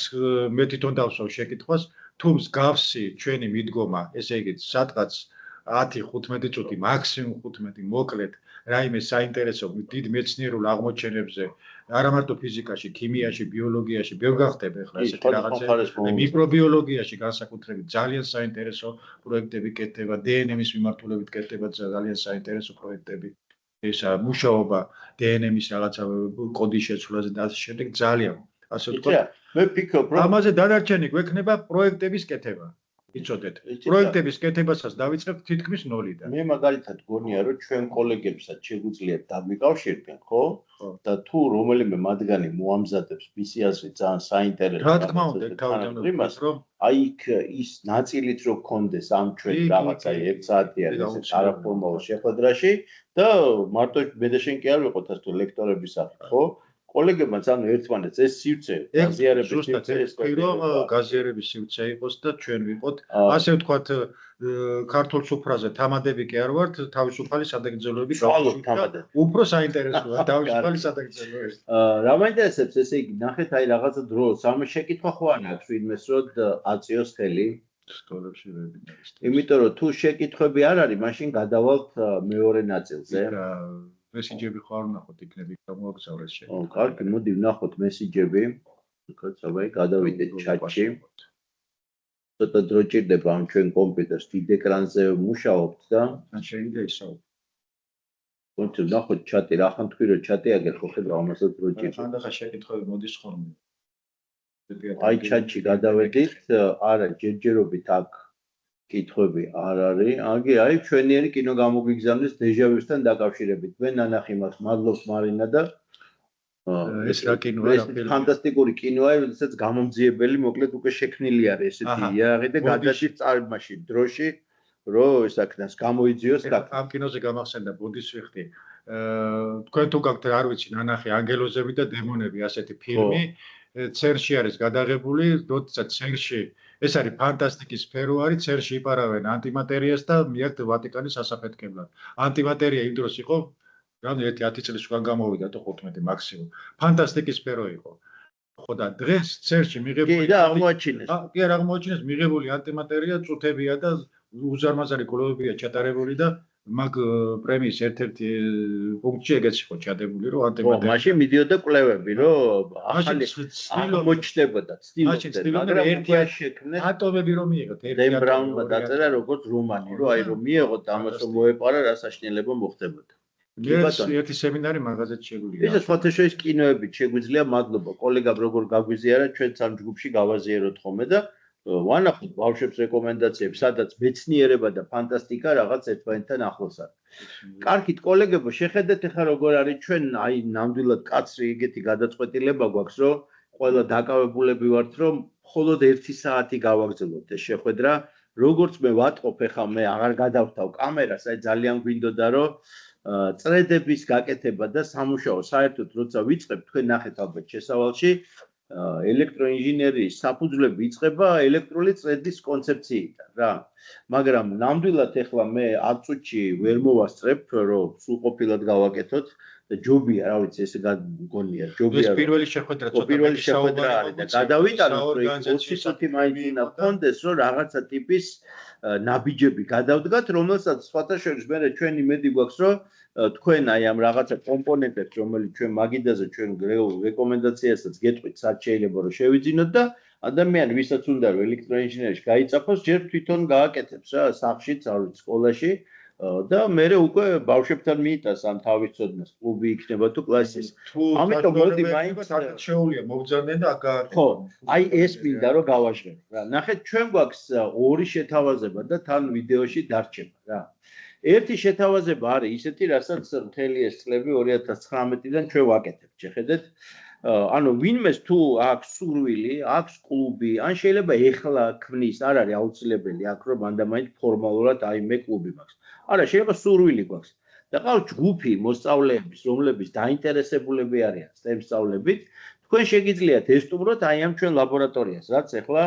მე თვითონ დავსვავ შეკითხვას, თუ მსგავსი ჩვენი მიდგომა, ესე იგი, სადღაც 10-15 წუთი, მაქსიმუმ 15, მოკლედ, რაიმე საინტერესო დიდ მეცნიერულ აღმოჩენებზე, არა მარტო ფიზიკაში, ქიმიაში, ბიოლოგიაში, ბევრ გახდება ახლა ესეთი რაღაცები, მიკრობიოლოგიაში განსაკუთრებით ძალიან საინტერესო პროექტები კეთდება, დნმ-ის მიმართულებით კეთდება ძალიან საინტერესო პროექტები. ესა მუშაობა დნმ-ის რაღაცა კოდის შეცვლაზე და ასე შემდეგ ძალიან ასე ვთქვათ. მე ვფიქრობ, რომ ამაზე დანარჩენი გვექნება პროექტების კეთება. იცოდეთ, პროექტების კეთებასაც დავიწყებთ თითქმის 0-დან. მე მაგალითად გონია, რომ ჩვენ კოლეგებსაც შეგვიძლიათ დაგვიკავშირდნენ, ხო? და თუ რომელიმე მათგანი მოამზადებს მისი აზრით ძალიან საინტერესო რა თქმა უნდა, თავიდანვე რომ აი იქ ის ნაწილით რო გქონდეს ამ ჩვენ რაღაცა 1 საათიან ესე არაფორმალურ შეხვედრაში და მარტო მე და შენ კი არ ვიყოთ ასე თუ ლექტორების სახით, ხო? კოლეგებმა ძალიან ერთმანეთს ეს სივრცე გაზიარების სივრცე ეს რომ გაზიარების სივრცე იყოს და ჩვენ ვიყოთ ასე ვთქვათ ქართულ სუფრაზე თამადები კი არ ვართ თავისუფალი სადაგრძელოები უფრო საინტერესოა თავისუფალი სადაგრძელოები რა მაინტერესებს ესე იგი ნახეთ აი რაღაცა დრო სამ შეკითხვა ხო არ აქვს ვინმეს რომ აწიოს ხელი სკოლებში ვებინარის იმიტომ რომ თუ შეკითხვები არ არის მაშინ გადავალთ მეორე ნაწილზე მესიჯები ხო არ ვნახოთ იქნები გამოგზავრეს შენ. ო, კარგი, მოდი ვნახოთ მესიჯები. კაცავაი, გადავიდეთ ჩატში. ცოტა დრო ჭირდება ამ ჩვენ კომპიუტერს დიდ ეკრანზე მუშაობთ და ან შეიძლება ისაო. კონტ ვნახოთ ჩატი, რახან თქვი რომ ჩატი აგერ ხო ხედავ ამასაც დრო ჭირდება. ხანდახან შეკითხვები მოდის ხოლმე. აი ჩატში გადავედით, არა, ჯერჯერობით აქ კითხვები არ არის. აგი აი ჩვენიერი კინო გამოგვიგზავნის დეჟავუსთან დაკავშირებით. მე ნანახი მაქვს, მადლობს მარინა და ეს რა კინოა რა ფილმი. ფანტასტიკური კინოა, როდესაც გამომძიებელი მოკლედ უკვე შექმნილი არის ესეთი იაღი და გადაჭირ წარმაში დროში, რომ ეს აქნას გამოიძიოს და ამ კინოზე გამახსენდა ბუდისვიხტი. თქვენ თუ გაქვთ არ ვიცი ნანახი ანგელოზები და დემონები ასეთი ფილმი. ცერში არის გადაღებული, როდესაც ცერში ეს არის ფანტასტიკის სფერო არის, ცერში იპარავენ ანტიმატერიას და მიაქვთ ვატიკანის ასაფეთქებლად. ანტიმატერია იმ დროს იყო, რამე 10 წლის უკან გამოვიდა თუ 15 მაქსიმუმ. ფანტასტიკის სფერო იყო. ხო და დღეს ცერში მიღებული კი და აღმოაჩინეს. კი არ აღმოაჩინეს მიღებული ანტიმატერია წუთებია და უზარმაზარი კვლევებია ჩატარებული და მაგ პრემიის ერთ-ერთი პუნქტი ეგეც იყო ჩადებული, რომ ანტიმატერია. მაშინ მიდიოდა კვლევები, რომ ახალი აღმოჩნდებოდა, ცდილობდა, მაგრამ ერთი შექმნეს ატომები რომ მიიღოთ, ერთი დენ ბრაუნმა დაწერა როგორც რომანი, რომ აი რომ მიიღოთ ამას რომ მოეპარა, რა საშინელება მოხდებოდა. ერთი სემინარი მაღაზიაში შეგვიძლია. ისე სხვათა შორის კინოებით შეგვიძლია, მადლობა კოლეგამ როგორ გაგვიზიარა, ჩვენ სამ ჯგუფში გავაზიაროთ ხოლმე და ვანახოთ ბავშვებს რეკომენდაციებს, სადაც მეცნიერება და ფანტასტიკა რაღაც ერთმანეთთან ახლოს არის. კარგით, კოლეგებო, შეხედეთ ახლა როგორ არის ჩვენ აი ნამდვილად კაცრი ეგეთი გადაწყვეტილება გვაქვს, რომ ყველა დაკავებულები ვართ, რომ მხოლოდ 1 საათი გავაგრძელოთ ეს შეხვედრა. როგორც მე ვატყობ ახლა მე აღარ გადავთავ კამერას, აი ძალიან გვინდოდა რომ წრედების გაკეთება და სამუშაო საერთოდ როცა ვიწყებ, თქვენ ნახეთ ალბათ შესავალში ელექტროინჟინერიის საფუძვლები იწყება ელექტრული წრედის კონცეფციიდან რა. მაგრამ ნამდვილად ახლა მე 10 წუთში ვერ მოვასწრებ, რომ სრულყოფილად გავაკეთოთ და ჯობია, რა ვიცი, ესე გგონია, ჯობია. ეს პირველი შეხვედრა ცოტა პირველი შეხვედრა არის და გადავიტანოთ, რომ 20 წუთი მაინც უნდა გქონდეს, რომ რაღაცა ტიპის ნაბიჯები გადავდგათ, რომელსაც სხვათა შორის მე ჩვენი მედი გვაქვს, რომ თქვენ აი ამ რაღაცა კომპონენტებს, რომელიც ჩვენ მაგიდაზე ჩვენ რეკომენდაციასაც გეტყვით, სად შეიძლება რომ შევიძინოთ და ადამიანი, ვისაც უნდა რომ ელექტროინჟინერიაში გაიწაფოს, ჯერ თვითონ გააკეთებს რა, სახლშიც, არ ვიცი, სკოლაში და მე უკვე ბავშვებთან მიიტანს ამ თავის ცოდნას, კლუბი იქნება თუ კლასის. ამიტომ მოდი მაინც შეუულია მოგზარდნენ და აქ გააკეთე. ხო, აი ეს მინდა რომ გავაჟღეროთ რა. ნახეთ, ჩვენ გვაქვს ორი შეთავაზება და თან ვიდეოში დარჩება რა. ერთი შეთავაზება არის ისეთი, რასაც მთელი ეს წლები 2019-დან ჩვენ ვაკეთებთ, შეხედეთ. ანუ ვინმეს თუ აქვს სურვილი, აქვს კლუბი, ან შეიძლება ეხლა ქმნის, არ არის აუცილებელი აქ რომ მანდამაინც ფორმალურად აი მე კლუბი მაქვს. არა, შეიძლება სურვილი გვაქვს. და ყავს ჯგუფი მოსწავლეების, რომლებიც დაინტერესებულები არიან STEM სწავლებით, თქვენ შეგიძლიათ ესტუმროთ აი ამ ჩვენ ლაბორატორიას, რაც ეხლა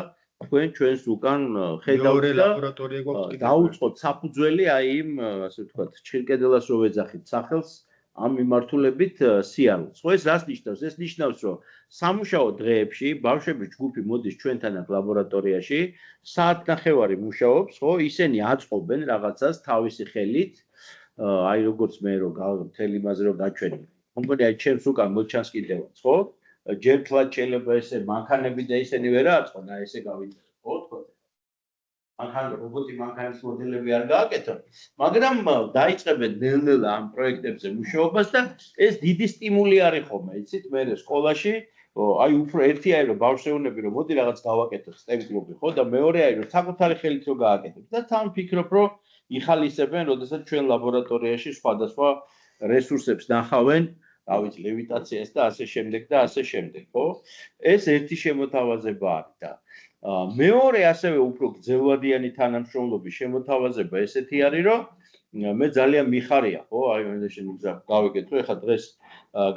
თქვენ ჩვენს უკან ხედავთ და ლაბორატორია გვაქვს. დაუწყოთ საფუძველი აი იმ, ასე ვთქვათ, ჩირკედელას რო ვეძახით სახელს ამ მიმართულებით სიარულს. ხო, ეს რას ნიშნავს? ეს ნიშნავს, რომ სამუშაო დღეებში ბავშვების ჯგუფი მოდის ჩვენთან აქ ლაბორატორიაში, საათნახევარი მუშაობს, ხო, ისინი აწყობენ რაღაცას თავისი ხელით, აი როგორც მე რო მთელი იმაზე რო გაჩვენე. მგონი აი ჩემს უკან მოჩანს კიდევაც, ხო? ჯერ თლად შეიძლება ესე მანქანები და ისინი ვერ აწყობენ, აი ესე გავიწერე, ხო, თქო. რობოტი მანქანის მოდელები არ გააკეთონ, მაგრამ დაიწყებენ ნელ-ნელა ამ პროექტებზე მუშაობას და ეს დიდი სტიმული არის ხოლმე, იცით, მე სკოლაში, აი უფრო ერთი არის რომ ბავშვები რომ მოდი რაღაც გავაკეთოთ STEM კლუბი, ხო და მეორე არის რომ საკუთარი ხელით რო გააკეთებ და თან ფიქრობ რომ იხალისებენ, როდესაც ჩვენ ლაბორატორიაში სხვადასხვა რესურსებს ნახავენ, რა ვიცი, ლევიტაციას და ასე შემდეგ და ასე შემდეგ, ხო? ეს ერთი შემოთავაზება არის და მეორე ასევე უფრო გრძელვადიანი თანამშრომლობის შემოთავაზება ესეთი არის, რომ მე ძალიან მიხარია, ხო, აი მე გავიგეთ, რომ ეხლა დღეს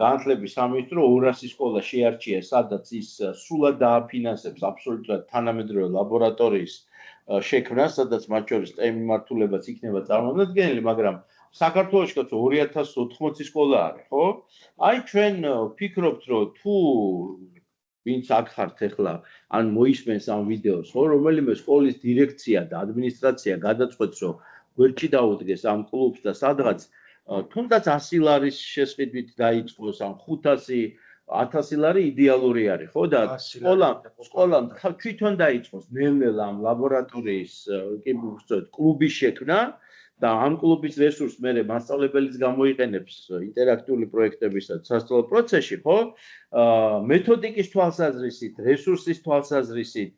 განათლების სამინისტრო 200 სკოლა შეარჩია, სადაც ის სრულად დააფინანსებს აბსოლუტურად თანამედროვე ლაბორატორიის შექმნას, სადაც მათ შორის STEM მიმართულებაც იქნება წარმოადგენელი, მაგრამ საქართველოში 2080 სკოლა არის, ხო? აი ჩვენ ვფიქრობთ, რომ თუ ვინც აქ ხართ ახლა, ან მოისმენს ამ ვიდეოს, ხო, რომელიმე სკოლის დირექცია და ადმინისტრაცია გადაწყვეტს, რომ გვერდში დაუდგეს ამ კლუბს და სადღაც თუნდაც 100 ლარის შესყიდვით დაიწყოს, ან 500, 1000 ლარი იდეალური არის, ხო და სკოლამ თვითონ დაიწყოს ნელ-ნელა ამ ლაბორატორიის კლუბის შექმნა და ამ კლუბის რესურსს მე მასწავლებელიც გამოიყენებს ინტერაქტიული პროექტებისა სასწავლო პროცესში, ხო? მეთოდიკის თვალსაზრისით, რესურსის თვალსაზრისით,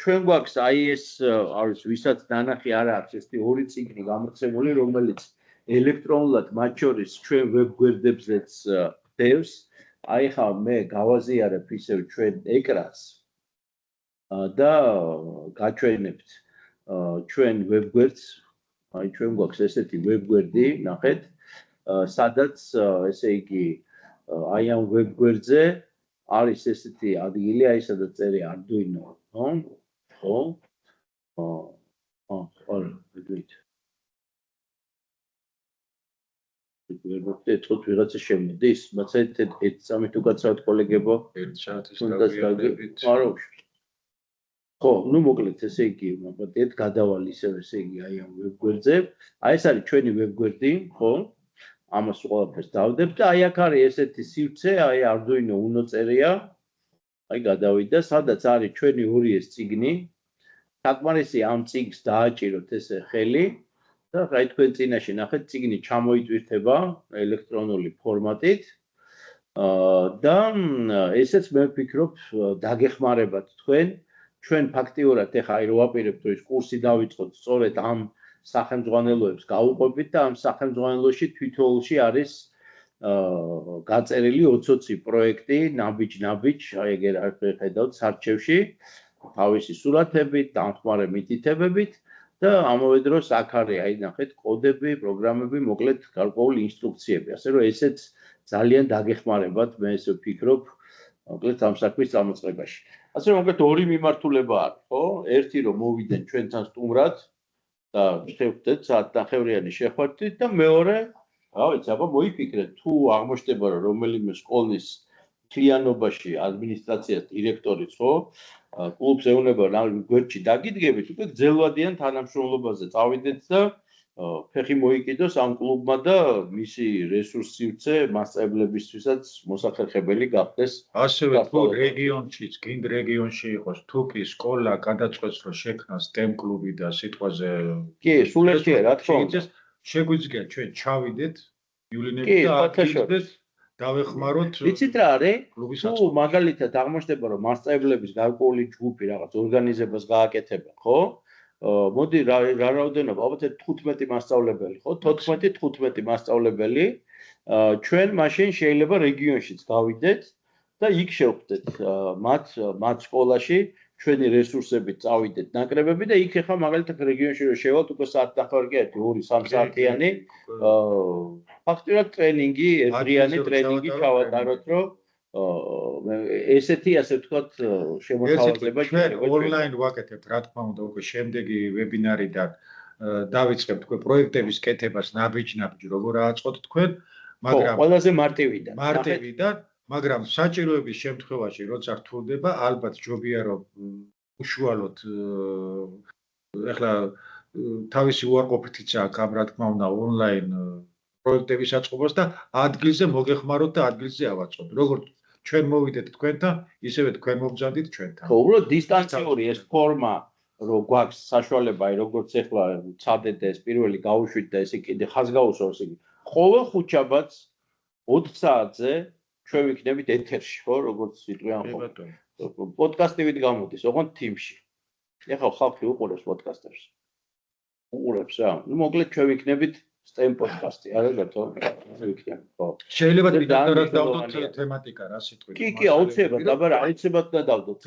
ჩვენ გვაქვს აი ეს, არის ვისაც დანახი არ აქვს ეს ორი წიგნი გამოცემული, რომელიც ელექტრონულად მათ შორის ჩვენ ვებგვერდებზეც დევს. აი ხა მე გავაზიარებ ისევ ჩვენ ეკრანს და გაჩვენებთ ჩვენ ვებგვერდს. აი ჩვენ გვაქვს ესეთი ვებგვერდი, ნახეთ, სადაც ესე იგი აი ამ ვებგვერდზე არის ესეთი ადგილი, აი სადაც წერია Arduino, ხო? ხო? არა, ვიდით. ვერბობთ ვიღაცა შემოდის, მაცეთ ერთ სამით უკაცრავად კოლეგებო, ერთ საათის დავიარდებით. არა, ხო, ну მოკლედ ესე იგი, მაგათ გადავალ ისევ ესე იგი აი ამ ვებგვერდზე. აი ეს არის ჩვენი ვებგვერდი, ხო? ამას ყველაფერს დავდებთ და აი აქ არის ესეთი სივრცე, აი Arduino Uno წერია. აი გადავიდა, სადაც არის ჩვენი ორი ეს წიგნი. საკმარისი ამ წიგნს დააჭიროთ ესე ხელი და აი თქვენ წინაშე ნახეთ წიგნი ჩამოიტვირთება ელექტრონული ფორმატით. და ესეც მე ვფიქრობ დაგეხმარებათ თქვენ. ჩვენ ფაქტიურად ეხა აი რო ვაპირებთ რომ ეს კურსი დავიწყოთ სწორედ ამ სახელმძღვანელოებს გავუყვებით და ამ სახელმძღვანელოში თვითონში არის გაწერილი 20 პროექტი ნაბიჯ, აი ეგერ არ ხედავთ სარჩევში, თავისი სურათებით, დამხმარე მითითებებით და ამავე დროს აქ არის აი ნახეთ კოდები, პროგრამები, მოკლედ გარკვეული ინსტრუქციები, ასე რომ ესეც ძალიან დაგეხმარებათ, მე ესე ვფიქრობ, მოკლედ ამ საქმის წამოწყებაში. ასე რომ მოკლედ ორი მიმართულება არის, ხო? ერთი რომ მოვიდნენ ჩვენთან სტუმრად და შევხვდეთ საათნახევრიანი შეხვედრით და მეორე, რა ვიცი, აბა მოიფიქრეთ, თუ აღმოჩნდება რომ რომელიმე სკოლის მთლიანობაში ადმინისტრაციას დირექტორიც, ხო? კლუბს ეუბნება რომ გვერდში დაგიდგებით, უკვე გრძელვადიან თანამშრომლობაზე წავიდეთ და ფეხი მოიკიდოს ამ კლუბმა და მისი რესურსივცე მასწავლებლებისთვისაც მოსახერხებელი გახდეს. ასევე თუ რეგიონშიც, გინდ რეგიონში იყოს, თუ კი სკოლა გადაწყვეტს რომ შექმნა STEM კლუბი და სიტყვაზე კი, სულ ერთია, რა თქმა უნდა. შეგვიძლია ჩვენ ჩავიდეთ მიულინებით და აკეთებდეთ დავეხმაროთ. ვიცით რა არის? თუ მაგალითად აღმოჩნდება რომ მასწავლებლების გარკვეული ჯგუფი რაღაც ორგანიზებას გააკეთებენ, ხო? მოდი რა რაოდენობა, ალბათ 15 მასწავლებელი, ხო? 14-15 მასწავლებელი. ჩვენ მაშინ შეიძლება რეგიონშიც გავიდეთ და იქ შევხვდეთ მათ სკოლაში ჩვენი რესურსებით წავიდეთ ნაკრებები და იქ ახლა მაგალითად რეგიონში რომ შევალთ უკვე საათნახევარი 2-3 საათიანი ფაქტიურად ტრენინგი, ერთდღიანი ტრენინგი ჩავატაროთ, რომ ესეთი ასე ვთქვათ შემოთავაზება შეიძლება ონლაინ ვაკეთებთ, რა თქმა უნდა, უკვე შემდეგი ვებინარიდან დავიწყებთ უკვე პროექტების კეთებას ნაბიჯ, როგორ აწყოთ თქვენ, მაგრამ ყველაზე მარტივიდან. მაგრამ საჭიროების შემთხვევაში, როცა რთულდება, ალბათ ჯობია რომ უშუალოდ ეხლა თავისი უარყოფითიც აქვს ამ რა თქმა უნდა ონლაინ პროექტების აწყობას და ადგილზე მოგეხმაროთ და ადგილზე ავაწყოთ. როგორც ჩვენ მოვიდეთ თქვენთან, ისევე თქვენ მოგზავნით ჩვენთან. ხო, უბრალოდ დისტანციური ეს ფორმა, რომ გვაქვს საშუალება, როგორც ეხლა ვცადეთ და ეს პირველი გავუშვით და ესე კიდე ხაზგაუსვავს იგი. ყოველ ხუთშაბათს 4 საათზე ჩვენ ვიქნებით ეთერში, ხო, როგორც სიტყვიან ხო. პოდკასტივით გამოდის, ოღონდ თიმში. ეხლა ხალხი უყურებს პოდკასტებს. უყურებს რა. ნუ მოკლედ ჩვენ ვიქნებით STEM პოდკასტი, არა გათო? ვიქნებით, ხო. შეიძლება დიდად დავდოთ თემატიკა რა სიტყვით. კი, აუცილებლად, აბა რა, აუცილებლად გადავდოთ.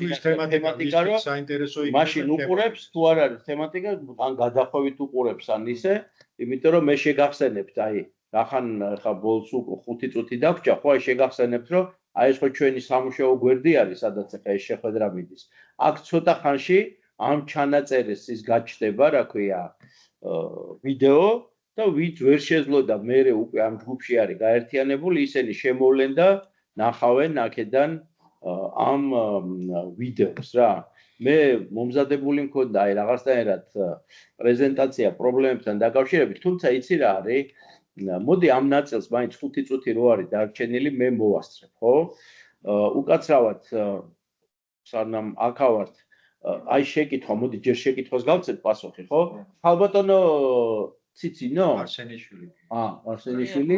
თემატიკა რომ საინტერესო იქნება. მაშინ უყურებს, თუ არ არის თემატიკა, ან გადახვევით უყურებს, ან ისე, იმიტომ რომ მე შეგახსენებთ, აი ახან ხა ბოლოს 5 წუთი დაგჭა, ხო აი შეგახსენებთ, რომ აი ეს ხო ჩვენი სამუშაო გვერდი არის, სადაც ახლა ეს შეხვედრა მიდის. აქ ცოტა ხანში ამ ჩანაწერის ის გაჩნდება, რა ქვია, ვიდეო და ვინც ვერ შეძლოდა მერე უკვე ამ ჯგუფში არის გაერთიანებული, ისინი შემოვლენ და ნახავენ აქედან ამ ვიდეოს რა. მე მომზადებული მქონდა აი რაღაცნაირად პრეზენტაცია პრობლემებთან დაკავშირებით, თუმცა იცი რა არის? მოდი ამ ნაწილს მაინც 5 წუთი რო არის დარჩენილი, მე მოვასწრებ, ხო? უკაცრავად სანამ აქავართ, აი შეკითხვა, მოდი ჯერ შეკითხვას გავცეთ პასუხი, ხო? ხალბატონო ციცინო? არსენიშვილი. არსენიშვილი.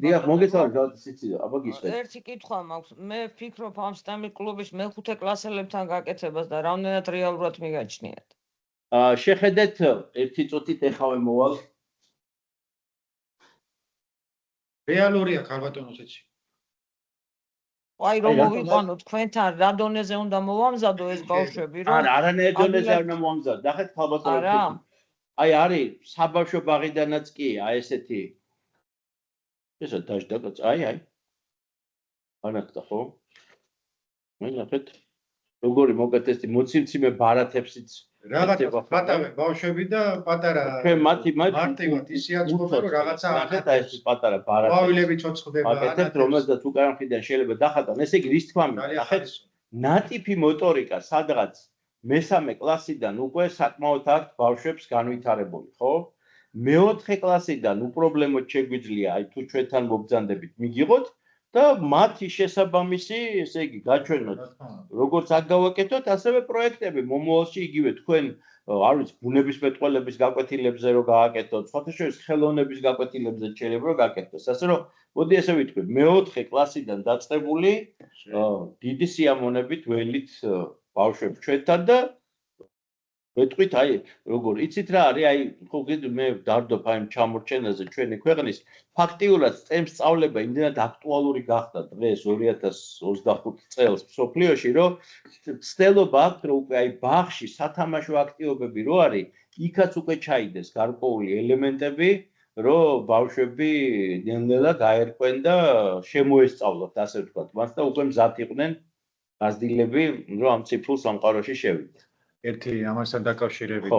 დიახ, მოგესალმებით, ციცინო, აბა გისმენთ. ერთი კითხვა მაქვს. მე ვფიქრობ ამ STEM კლუბის მეხუთე კლასელებთან გაკეთებას და რამდენად რეალურად მიგაჩნიათ. შეხედეთ 1 წუთით ეხავე მოვალ. რეალურია ხალბატონო ციცი. აი რომ მოვიყვანო თქვენთან რა დონეზე უნდა მოვამზადო ეს ბავშვები, რომ არა, არანაირ დონეზე არ უნდა მოვამზადო. ნახეთ ხალბატონო ციცი. აი არის საბავშვო ბაღიდანაც კი, აი ესეთი. ესა დაждდა, აი. ანაკდა ხო? მე ნახეთ. როგორი მოკეთესი მოცილციმე ბარათებსიც რაღაც პატარა ბავშვები და პატარა ჩვენ მათი მარტივად ისე აწყობენ რომ რაღაცა ახეთ აი ეს პატარა ბარათები ყვავილები ცოცხლდება აკეთებთ რომელსაც უკან მხრიდან შეიძლება დახატონ ესე იგი რის თქმა უნდა ახეთ ნატიფი მოტორიკა სადღაც მესამე კლასიდან უკვე საკმაოდ აქვთ ბავშვებს განვითარებული ხო მეოთხე კლასიდან უპრობლემოდ შეგვიძლია აი თუ ჩვენთან მოგზანდებით მიგიღოთ და მათი შესაბამისი, ესე იგი, გაჩვენოთ, როგორც აქ გავაკეთოთ, ასევე პროექტები მომავალში იგივე თქვენ არ ვიცი, ბუნებისმეტყველების გაკვეთილებზე რომ გააკეთოთ, სხვათა შორის ხელოვნების გაკვეთილებზე შეიძლება რომ გააკეთოს. ასე რომ, მოდი ესე ვიტყვი, მეოთხე კლასიდან დაწყებული დიდი სიამონებით ველით ბავშვებს ჩვენთან და ვეტყვით, აი, როგორ იცით რა არის, აი, ხო მე დავდობ აი ჩამორჩენაზე ჩვენი ქვეყნის ფაქტიურად STEM სწავლება იმდენად აქტუალური გახდა დღეს 2025 წელს მსოფლიოში, რომ ცდილობა აქვს, რომ უკვე აი ბაღში სათამაშო აქტივობები რო არის, იქაც უკვე ჩაიდეს გარკვეული ელემენტები, რომ ბავშვები ნელ-ნელა გაერკვენ და შემოესწავლოთ, ასე ვთქვათ, მას და უკვე მზად იყვნენ გაზრდილები, რომ ამ ციფრულ სამყაროში შევიდეთ. ერთი ამასთან დაკავშირებით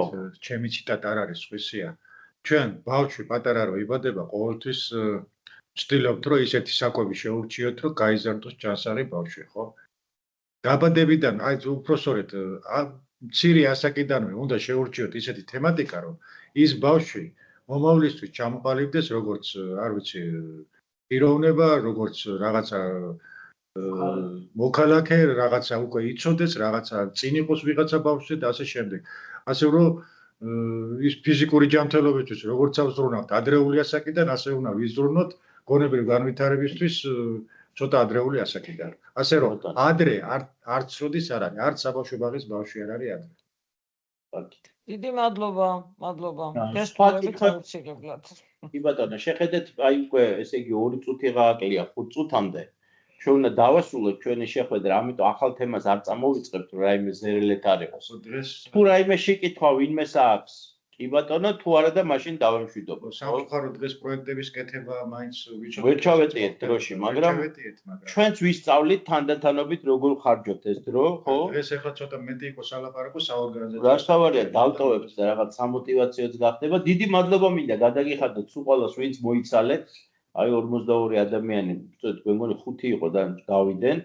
ჩემი ციტატა არ არის სხვისია. ჩვენ ბავშვი პატარა რო იბადება, ყოველთვის ვცდილობთ, რომ ისეთი საკვები შეურჩიოთ, რომ გაიზარდოს ჯანსაღი ბავშვი, ხო? დაბადებიდან, აი უფრო სწორედ, მცირე ასაკიდანვე უნდა შეურჩიოთ ისეთი თემატიკა, რომ ის ბავშვი მომავლისთვის ჩამოყალიბდეს, როგორც, არ ვიცი, პიროვნება, როგორც რაღაცა მოქალაქე, რაღაცა უკვე იცოდეს, რაღაცა წინ იყოს ვიღაცა ბავშვი და ასე შემდეგ. ასე რომ ის ფიზიკური ჯანმრთელობისთვის როგორც ავზრუნავთ ადრეული ასაკიდან, ასე უნდა ვიზრუნოთ გონებრივი განვითარებისთვის ცოტა ადრეული ასაკიდან. ასე რომ ადრე არც როდის არ არის, არც საბავშვო ბაღის ბავშვი არ არის ადრე. დიდი მადლობა, მადლობა. გესწრებით აუცილებლად. კი ბატონო, შეხედეთ, აი უკვე ესე იგი 2 წუთი გააკლია 5 წუთამდე. ჩვენ უნდა დავასრულოთ ჩვენი შეხვედრა, ამიტომ ახალ თემას არ წამოვიწყებთ, რომ რაიმე ზერელეთ არ იყოს. თუ რაიმე შეკითხვა ვინმეს აქვს, კი ბატონო, თუ არა და მაშინ დავემშვიდობო. სამწუხაროდ დღეს პროექტების კეთება მაინც ვერ ჩავეტიეთ დროში, მაგრამ ჩვენც ვისწავლით თანდათანობით როგორ ხარჯოთ ეს დრო, ხო? დღეს ახლა ცოტა მეტი იყო სალაპარაკო საორგანიზაციო. რასთავარია, დავტოვებთ და რაღაც სამოტივაციოც გახდება. დიდი მადლობა მინდა გადაგიხადოთ სულ ყველას, ვინც მოიცალეთ. აი 42 ადამიანი, მე მგონი 5 იყო და გავიდნენ,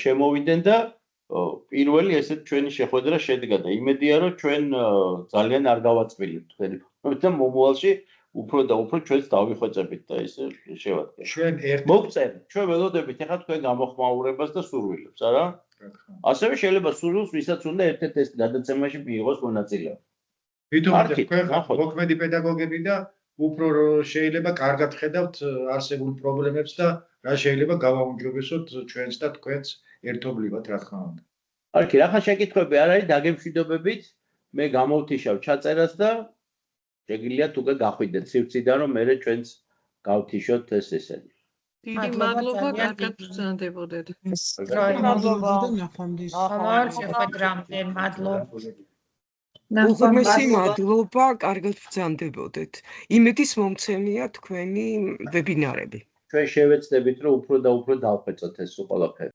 შემოვიდნენ და პირველი ესეთ ჩვენი შეხვედრა შედგა და იმედია რომ ჩვენ ძალიან არ გავაწმილებთ თქვენი და მომავალში უფრო და უფრო ჩვენს დავიხვეწებით და ესე შევადგეთ. ჩვენ მოგწერთ, ჩვენ ველოდებით ახლა თქვენ გამოხმაურებას და სურვილებს, არა? ასევე შეიძლება სურვილს, ვისაც უნდა ერთ-ერთ ეს გადაცემაში მიიღოს მონაწილეობა. ვითომ თქვენ მოქმედი პედაგოგები და უფრო შეიძლება კარგად ხედავთ არსებულ პრობლემებს და რა შეიძლება გავაუმჯობესოთ ჩვენს და თქვენს ერთობლივად, რა თქმა უნდა. არქი, ახლა შეკითხვები არ არის, დაგემშვიდობებით, მე გამოვთიშავ ჩაწერას და შეგიძლიათ უკვე გახვიდეთ სივრციდან, რომ მე ჩვენც გავთიშოთ ეს ესენი. დიდი მადლობა, კარგად ბრძანდებოდეთ. მადლობა და ნახვამდის. ახალ შეხვედრამდე მადლობა. უღრმესი მადლობა, კარგად ბრძანდებოდეთ. იმედის მომცემია თქვენი ვებინარები. ჩვენ შევეცდებით, რომ უფრო და უფრო დავხვეწოთ ეს ყველაფერი.